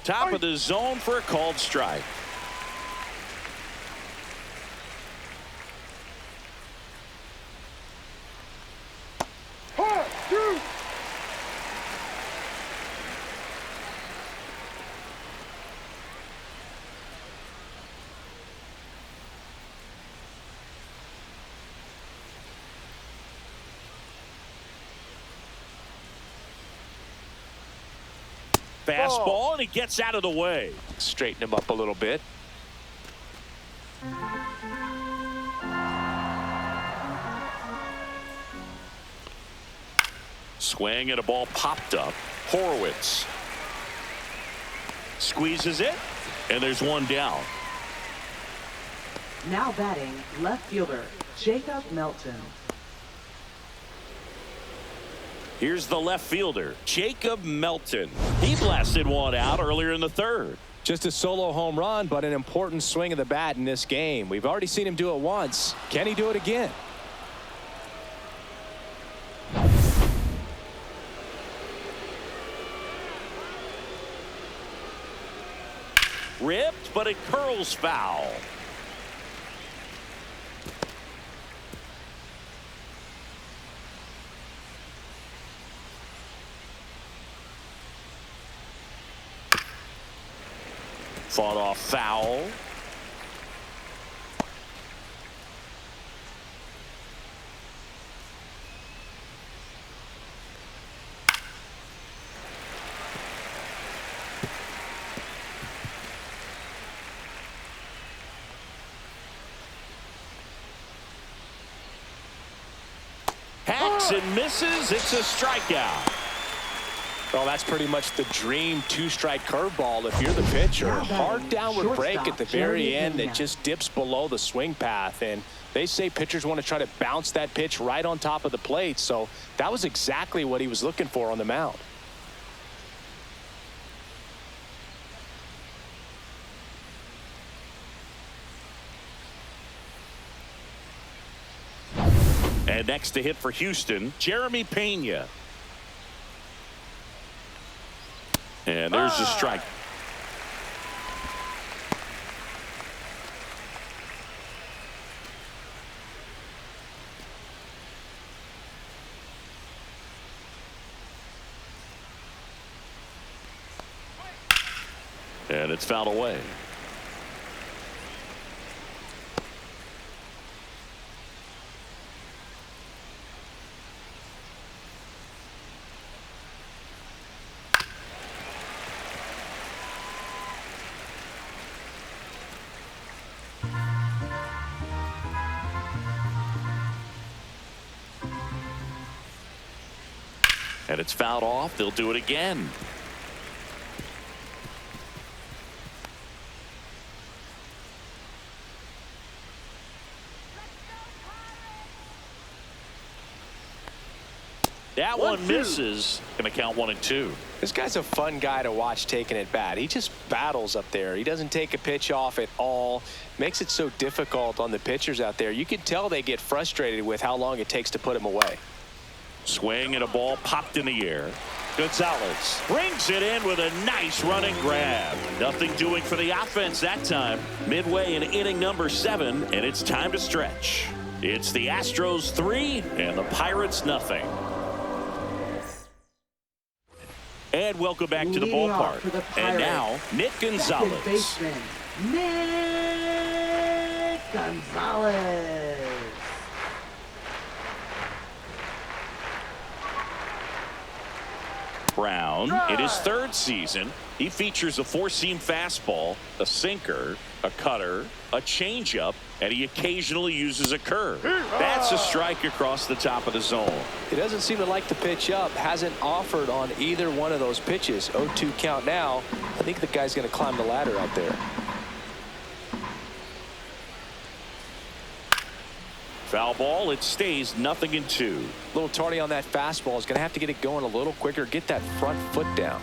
Top of the zone for a called strike. Fastball, and he gets out of the way. Straighten him up a little bit. Swing and a ball popped up. Horowitz squeezes it, and there's one down. Now batting, left fielder, Jacob Melton. Here's the left fielder, Jacob Melton. He blasted one out earlier in the 3rd. Just a solo home run, but an important swing of the bat in this game. We've already seen him do it once. Can he do it again? Ripped, but it curls foul. Fought off foul. Hacks and misses. It's a strikeout. Well, that's pretty much the dream 2-strike curveball if you're the pitcher. Hard downward break at the very end that just dips below the swing path. And they say pitchers want to try to bounce that pitch right on top of the plate. So that was exactly what he was looking for on the mound. And next to hit for Houston, Jeremy Pena. And there's the strike. And it's fouled away. And it's fouled off. They'll do it again. That one misses. Going to count 1-2. This guy's a fun guy to watch taking at bat. He just battles up there. He doesn't take a pitch off at all. Makes it so difficult on the pitchers out there. You can tell they get frustrated with how long it takes to put him away. Swing and a ball popped in the air. Gonzalez brings it in with a nice running grab. Nothing doing for the offense that time. Midway in inning number 7, and it's time to stretch. It's the Astros 3 and the Pirates nothing. And welcome back to the ballpark. And now, Nick Gonzalez. Second baseman, Nick Gonzalez. round. In his third season, he features a four-seam fastball, a sinker, a cutter, a changeup, and he occasionally uses a curve. That's a strike across the top of the zone. He doesn't seem to like to pitch up. Hasn't offered on either one of those pitches. 0-2 count now. I think the guy's going to climb the ladder out there. Foul ball. It stays 0-2. A little tardy on that fastball. Is going to have to get it going a little quicker. Get that front foot down.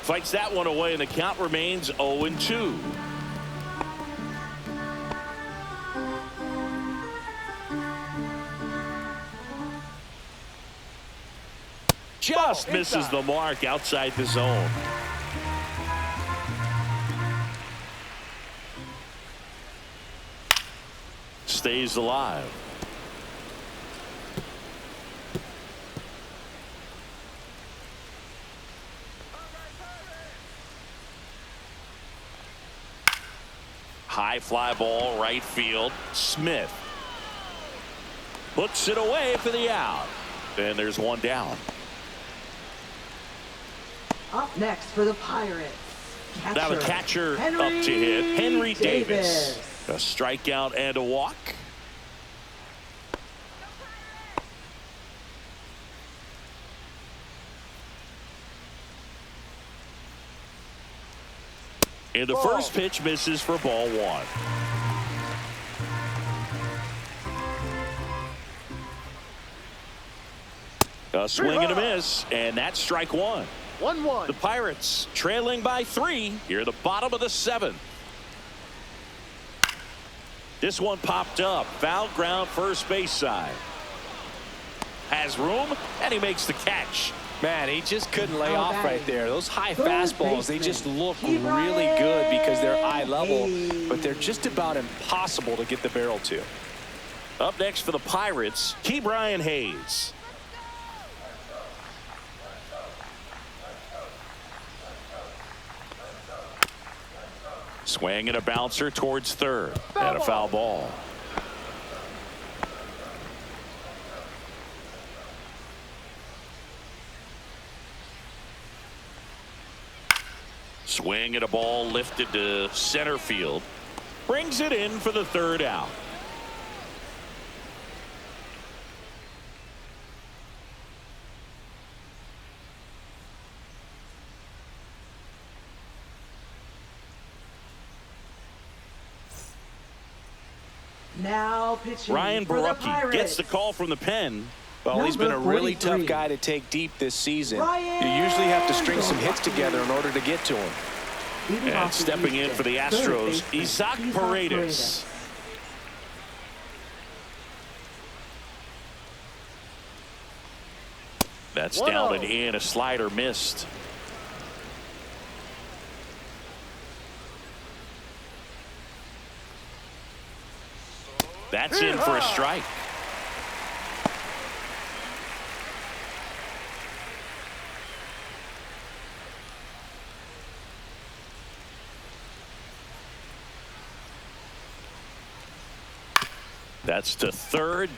Fights that one away, and the count remains 0-2. Just misses the mark outside the zone. Stays alive. High fly ball, right field. Smith puts it away for the out. And there's one down. Up next for the Pirates, Now the catcher up to hit, Henry Davis. A strikeout and a walk. And the first pitch misses for ball one. A swing and a miss, and that's strike one. 1-1. The Pirates trailing by 3 here at the bottom of the 7th. This one popped up. Foul ground, first base side. Has room, and he makes the catch. Man, he just couldn't lay off right there. Those high fastballs, they just look really good because they're eye level, but they're just about impossible to get the barrel to. Up next for the Pirates, Ke'Bryan Hayes. Swing and a bouncer towards third. And a foul ball. Swing and a ball lifted to center field. Brings it in for the third out. Now pitching Ryan for the Barucki Pirates. gets the call from the pen. Well, he's been a really 43. tough guy to take deep this season. You usually have to string some hits together in order to get to him. And stepping in for the Astros, Isaac Paredes. That's down and in. A slider missed. That's in for a strike. That's to third.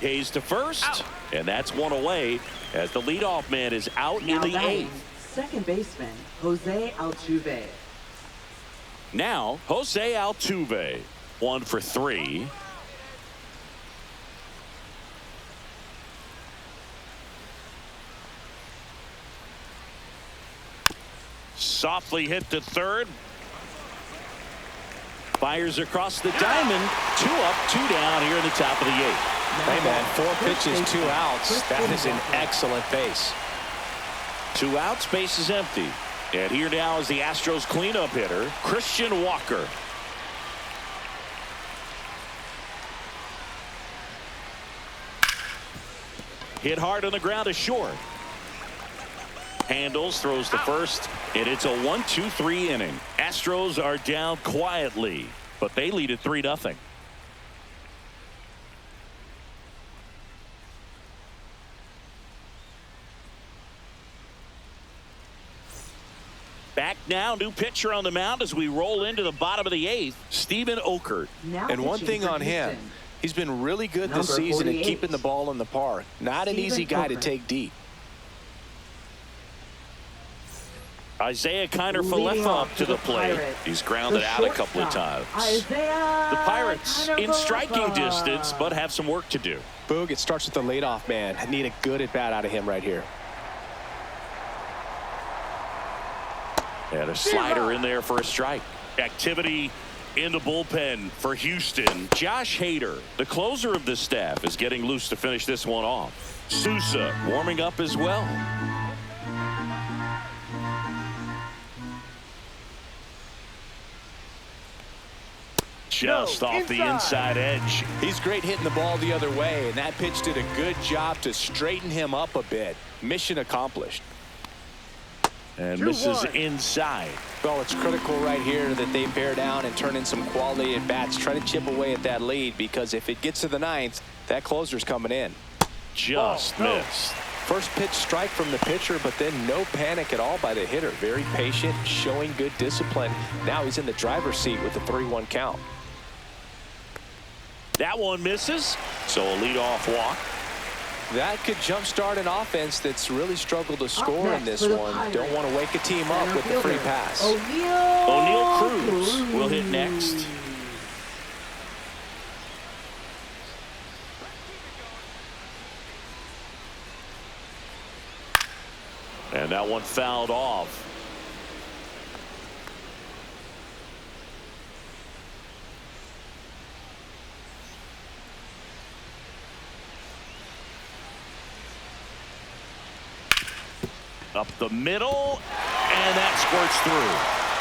Hayes to first. Out. And that's one away as the leadoff man is out in the 8th. Second baseman, Jose Altuve. Now, Jose Altuve, 1 for 3. Softly hit to third. Fires across the diamond. 2 up, 2 down here in the top of the 8th. Hey, man, 4 pitches, 2 outs. That is an excellent base. 2 outs, base is empty. And here now is the Astros cleanup hitter, Christian Walker. Hit hard on the ground to short. Handles, throws to first, and it's a 1-2-3 inning. Astros are down quietly, but they lead at 3-0. Back now. New pitcher on the mound as we roll into the bottom of the 8th. Steven Okert. Now And one pitching thing for on him, Houston, he's been really good this Number season at 48. keeping the ball in the park. Not an Steven easy guy to Okert. take deep. Isaiah Kiner Leading Falefa off up to the plate. Pirates, He's grounded the out a couple of shortstop, times. Isaiah The Pirates Kiner in striking Falefa. distance, but have some work to do. Boog, it starts with the leadoff man. I need a good at-bat out of him right here. And a slider in there for a strike. Activity in the bullpen for Houston. Josh Hader, the closer of the staff, is getting loose to finish this one off. Sousa warming up as well. Just off the inside edge. He's great hitting the ball the other way, and that pitch did a good job to straighten him up a bit. Mission accomplished. And misses inside. Well, it's critical right here that they bear down and turn in some quality at bats. Try to chip away at that lead, because if it gets to the 9th, that closer's coming in. Just missed. First pitch strike from the pitcher, but then no panic at all by the hitter. Very patient, showing good discipline. Now he's in the driver's seat with the 3-1 count. That one misses, so a leadoff walk. That could jumpstart an offense that's really struggled to score in next this for the one. Pirates, Don't want to wake a team up center with the free fielder, pass. O'Neal Cruz will hit next. And that one fouled off. Up the middle, and that squirts through.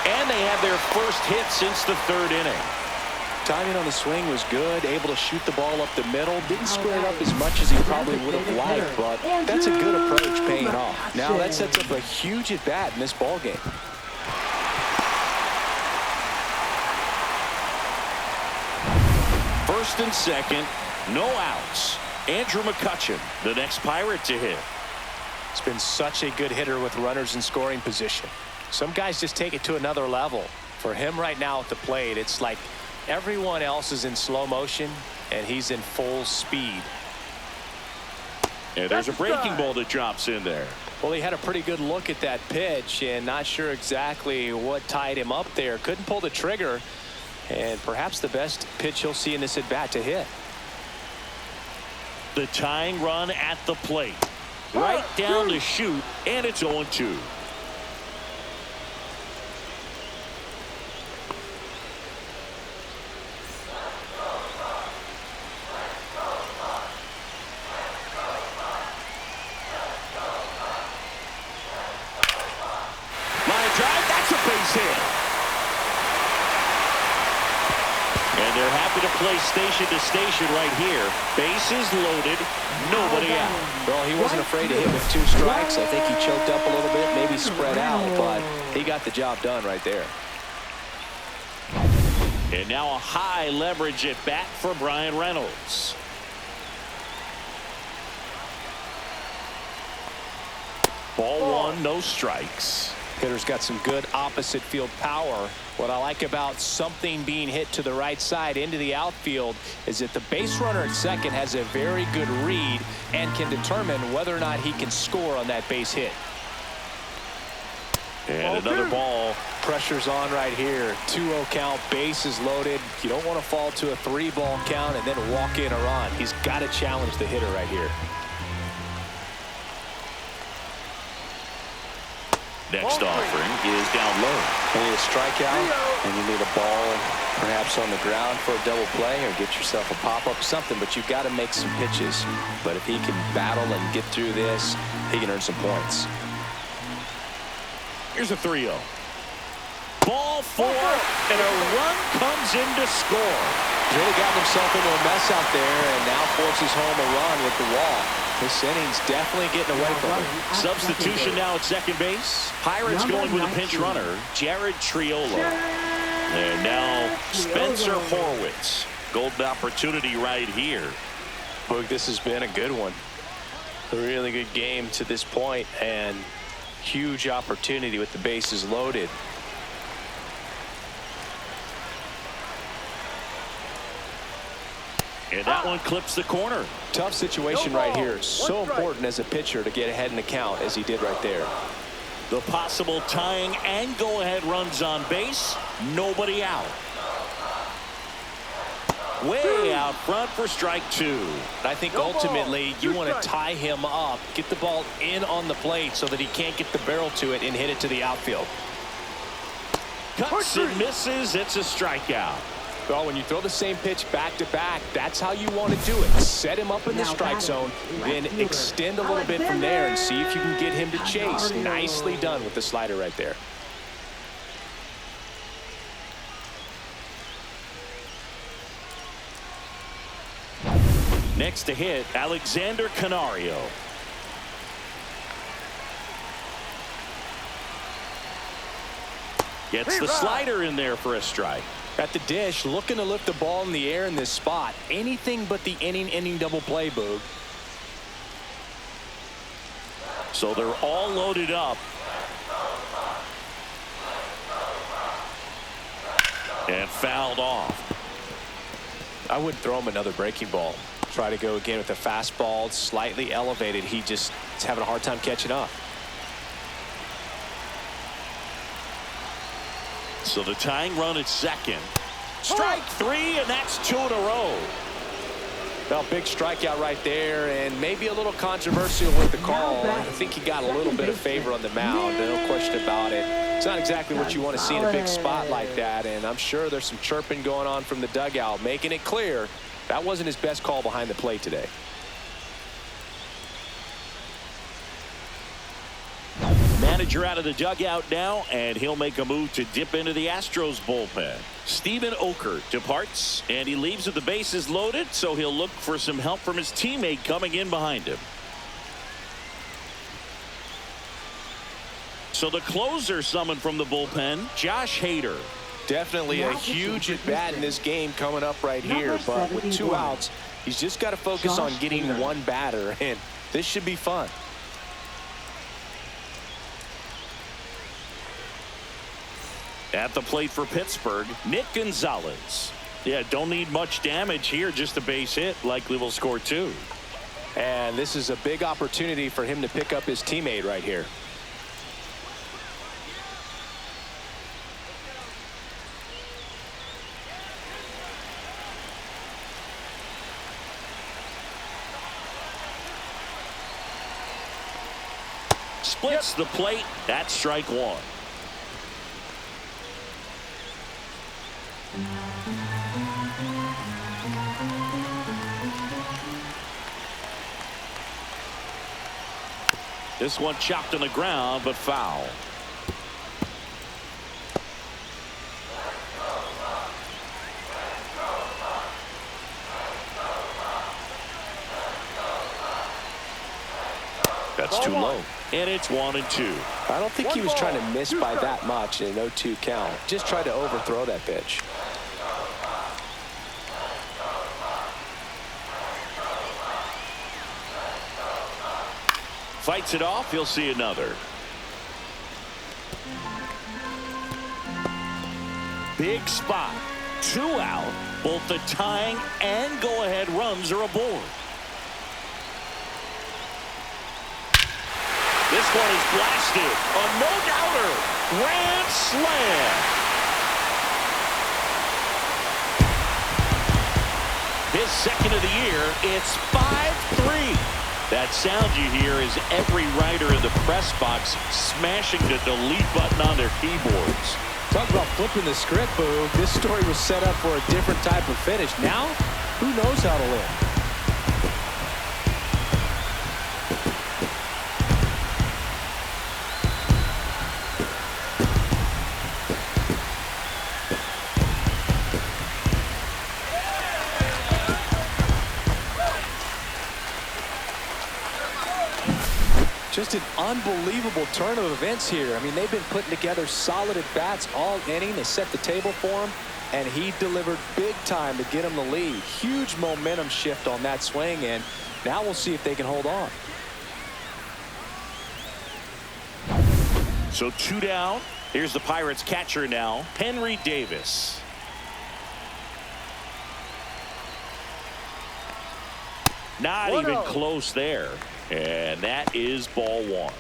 And they have their first hit since the 3rd inning. Timing on the swing was good, able to shoot the ball up the middle. Didn't square it up as much as he probably would have liked, but that's a good approach paying off. Now that sets up a huge at bat in this ball game. First and second, no outs. Andrew McCutchen, the next Pirate to hit. It's been such a good hitter with runners in scoring position. Some guys just take it to another level. For him right now at the plate, it's like everyone else is in slow motion and he's in full speed. And there's a breaking ball that drops in there. Well, he had a pretty good look at that pitch and not sure exactly what tied him up there. Couldn't pull the trigger, and perhaps the best pitch he'll see in this at bat to hit. The tying run at the plate. Right down to shoot, and it's 0-2. Line drive, that's a base hit. And they're happy to play station to station right here. Bases loaded, nobody out. Well, he wasn't afraid to hit with 2 strikes. I think he choked up a little bit, maybe spread out, but he got the job done right there. And now a high leverage at bat for Brian Reynolds. Ball 1, no strikes. Hitter's got some good opposite field power. What I like about something being hit to the right side into the outfield is that the base runner at second has a very good read and can determine whether or not he can score on that base hit. And another ball. Pressure's on right here. 2-0 count, bases loaded. You don't want to fall to a 3-ball count and then walk in or on. He's got to challenge the hitter right here. Next offering is down low. You need a strikeout, and you need a ball perhaps on the ground for a double play, or get yourself a pop-up, something, but you've got to make some pitches. But if he can battle and get through this, he can earn some points. Here's a 3-0. Ball 4, and a run comes in to score. He's really gotten himself into a mess out there and now forces home a run with the walk. This inning's definitely getting away from him. Substitution now at second base. Pirates going with a pinch runner, Jared Triolo. And now Spencer Horwitz. Golden opportunity right here. Boog, this has been a good one. A really good game to this point, and huge opportunity with the bases loaded. And that one clips the corner. Tough situation right here. So important as a pitcher to get ahead in the count as he did right there. The possible tying and go-ahead runs on base. Nobody out. Way out front for strike two. I think ultimately you want to tie him up, get the ball in on the plate so that he can't get the barrel to it and hit it to the outfield. Cuts and misses. It's a strikeout. Well, when you throw the same pitch back to back, that's how you want to do it. Set him up in the strike zone, then extend a little bit from there and see if you can get him to chase. Nicely done with the slider right there. Next to hit, Alexander Canario. Gets the slider in there for a strike. At the dish, looking to lift the ball in the air in this spot. Anything but the inning double play, Boog. So they're all loaded up. And fouled off. I wouldn't throw him another breaking ball. Try to go again with a fastball, slightly elevated. He just is having a hard time catching up. So the tying run at second. Strike three, and that's 2 in a row. Well, big strikeout right there, and maybe a little controversial with the call. I think he got a little bit of favor on the mound, no question about it. It's not exactly what you want to see in a big spot like that, and I'm sure there's some chirping going on from the dugout, making it clear that wasn't his best call behind the plate today. Manager out of the dugout now, and he'll make a move to dip into the Astros bullpen. Steven Okert departs, and he leaves with the bases loaded, so he'll look for some help from his teammate coming in behind him. So the closer summoned from the bullpen, Josh Hader. Definitely a huge at-bat in this game coming up right here, but with 2 outs, he's just got to focus on getting one batter, and this should be fun. At the plate for Pittsburgh, Nick Gonzalez. Yeah, don't need much damage here, just a base hit. Likely will score 2. And this is a big opportunity for him to pick up his teammate right here. Splits the plate. That's strike 1. This one chopped on the ground, but foul. That's too low. And it's 1-2. I don't think he was trying to miss by that much in an 0-2 count. Just tried to overthrow that pitch. Fights it off. He'll see another. Big spot. 2 out. Both the tying and go-ahead runs are aboard. This one is blasted. A no-doubter. Grand slam. His second of the year. It's 5-3. That sound you hear is every writer in the press box smashing the delete button on their keyboards. Talk about flipping the script, Boo. This story was set up for a different type of finish. Now, who knows how to live? Just an unbelievable turn of events here. I mean, they've been putting together solid at-bats all inning. They set the table for him, and he delivered big time to get him the lead. Huge momentum shift on that swing, and now we'll see if they can hold on. So 2 down. Here's the Pirates catcher now, Henry Davis. Not even close there. And that is ball one.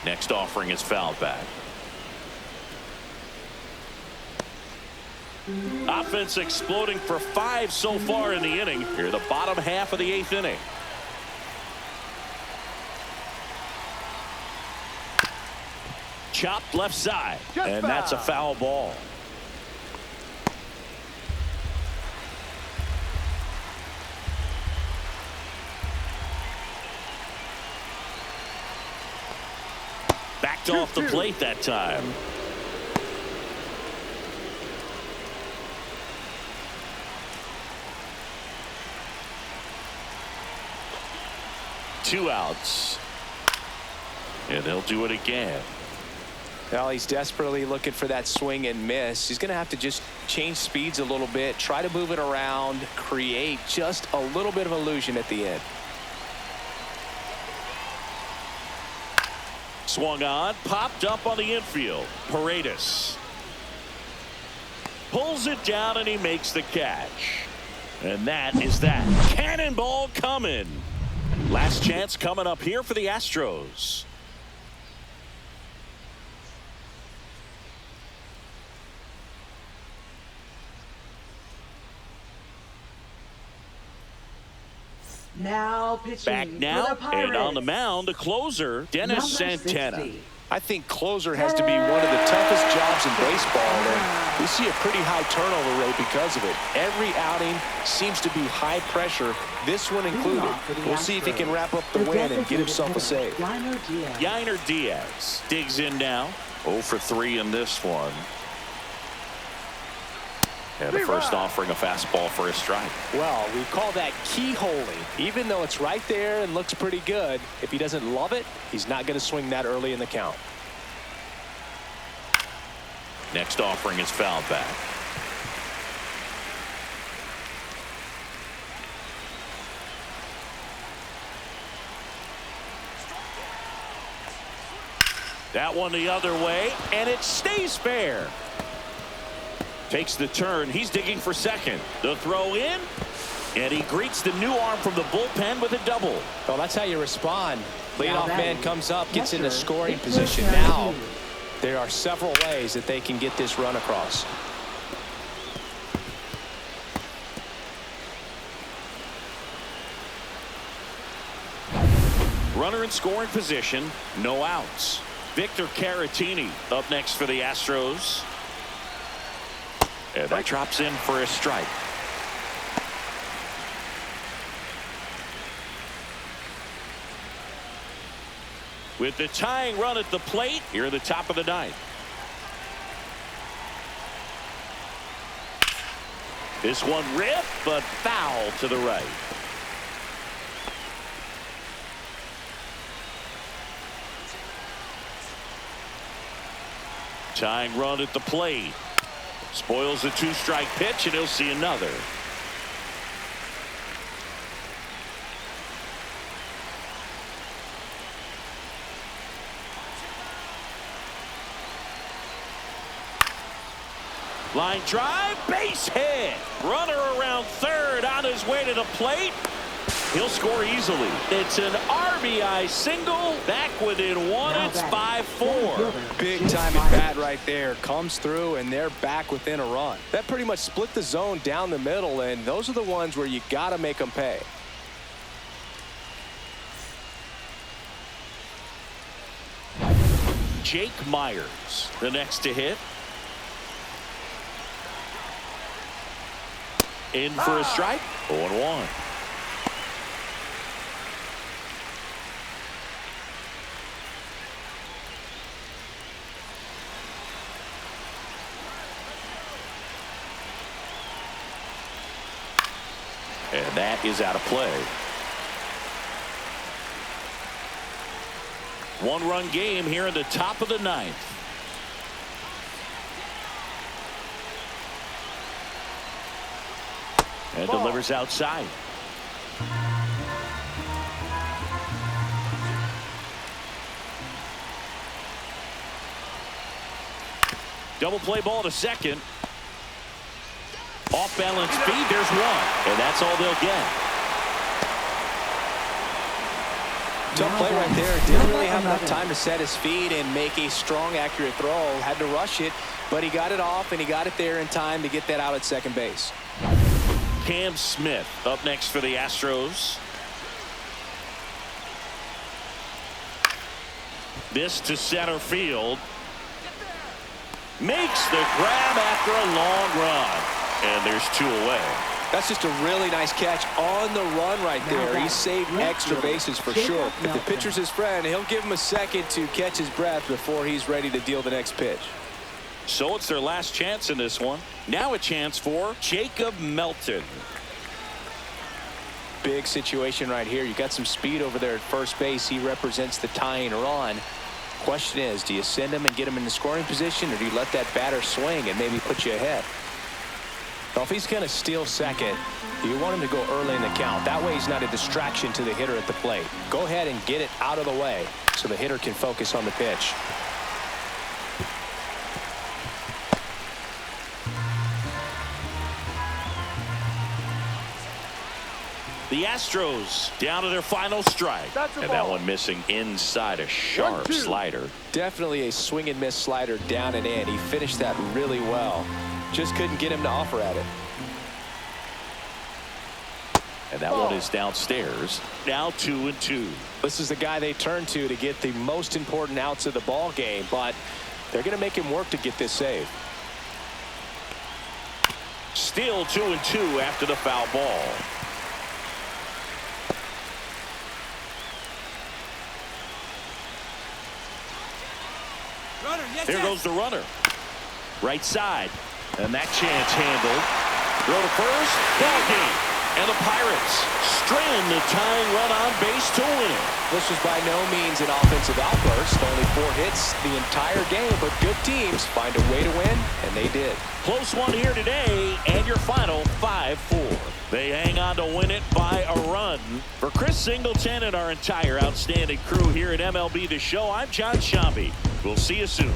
Next offering is fouled back. Offense exploding for 5 so far in the inning. Here, the bottom half of the 8th inning. Chopped left side, and that's a foul ball. Backed off the plate that time. Two outs. And they'll do it again. Well, he's desperately looking for that swing and miss. He's going to have to just change speeds a little bit, try to move it around, create just a little bit of illusion at the end. Swung on, popped up on the infield. Pirates pulls it down and he makes the catch. And that is that. Cannonball coming. Last chance coming up here for the Astros. Now pitching back now, for the Pirates. And on the mound, the closer, Dennis Number Santana. 60. I think closer has to be one of the toughest jobs in baseball, and we see a pretty high turnover rate because of it. Every outing seems to be high pressure, this one included. We'll see if he can wrap up the win and get himself a save. Yainer Diaz digs in now. 0 for 3 in this one. And the first offering a fastball for a strike. Well, we call that keyholing. Even though it's right there and looks pretty good, if he doesn't love it, he's not going to swing that early in the count. Next offering is fouled back. That one the other way, and it stays fair. Takes the turn. He's digging for second. The throw in, and he greets the new arm from the bullpen with a double. Well, that's how you respond. Leadoff man comes up, gets into scoring position. Now, there are several ways that they can get this run across. Runner in scoring position, no outs. Victor Caratini up next for the Astros. And that drops in for a strike. With the tying run at the plate, here at the top of the 9th. This one ripped, but foul to the right. Tying run at the plate. Spoils a 2-strike pitch, and he'll see another. Line drive, base hit. Runner around third on his way to the plate. He'll score easily. It's an RBI single. Back within 1. It's 5-4. Big time at bat right there. Comes through, and they're back within a run. That pretty much split the zone down the middle, and those are the ones where you got to make them pay. Jake Myers, the next to hit. In for a strike. 0-1. And that is out of play. One-run game here in the top of the ninth. And delivers outside. Double play ball to second. Off balance speed. There's one. And that's all they'll get. Tough play right there. Didn't really have enough time to set his feet and make a strong, accurate throw. Had to rush it, but he got it off, and he got it there in time to get that out at second base. Cam Smith up next for the Astros. This to center field. Makes the grab after a long run. And there's two away. That's just a really nice catch on the run right there. He saved extra bases for sure. If the pitcher's his friend, he'll give him a second to catch his breath before he's ready to deal the next pitch. So it's their last chance in this one. Now a chance for Jacob Melton. Big situation right here. You got some speed over there at first base. He represents the tying run. Question is, do you send him and get him in the scoring position, or do you let that batter swing and maybe put you ahead? Well, if he's going to steal second, you want him to go early in the count. That way he's not a distraction to the hitter at the plate. Go ahead and get it out of the way so the hitter can focus on the pitch. The Astros down to their final strike. And that one missing inside a sharp slider. Definitely a swing and miss slider down and in. He finished that really well. Just couldn't get him to offer at it. And that one is downstairs. Now 2-2. This is the guy they turn to get the most important outs of the ball game, but they're going to make him work to get this save. Still 2-2 after the foul ball. Here goes the runner. Right side. And that chance handled. Throw to first. Ball game. And the Pirates strand the tying run on base to win. This was by no means an offensive outburst. Only 4 hits the entire game, but good teams find a way to win, and they did. Close one here today, and your final 5-4. They hang on to win it by a run. For Chris Singleton and our entire outstanding crew here at MLB The Show, I'm John Shambi. We'll see you soon.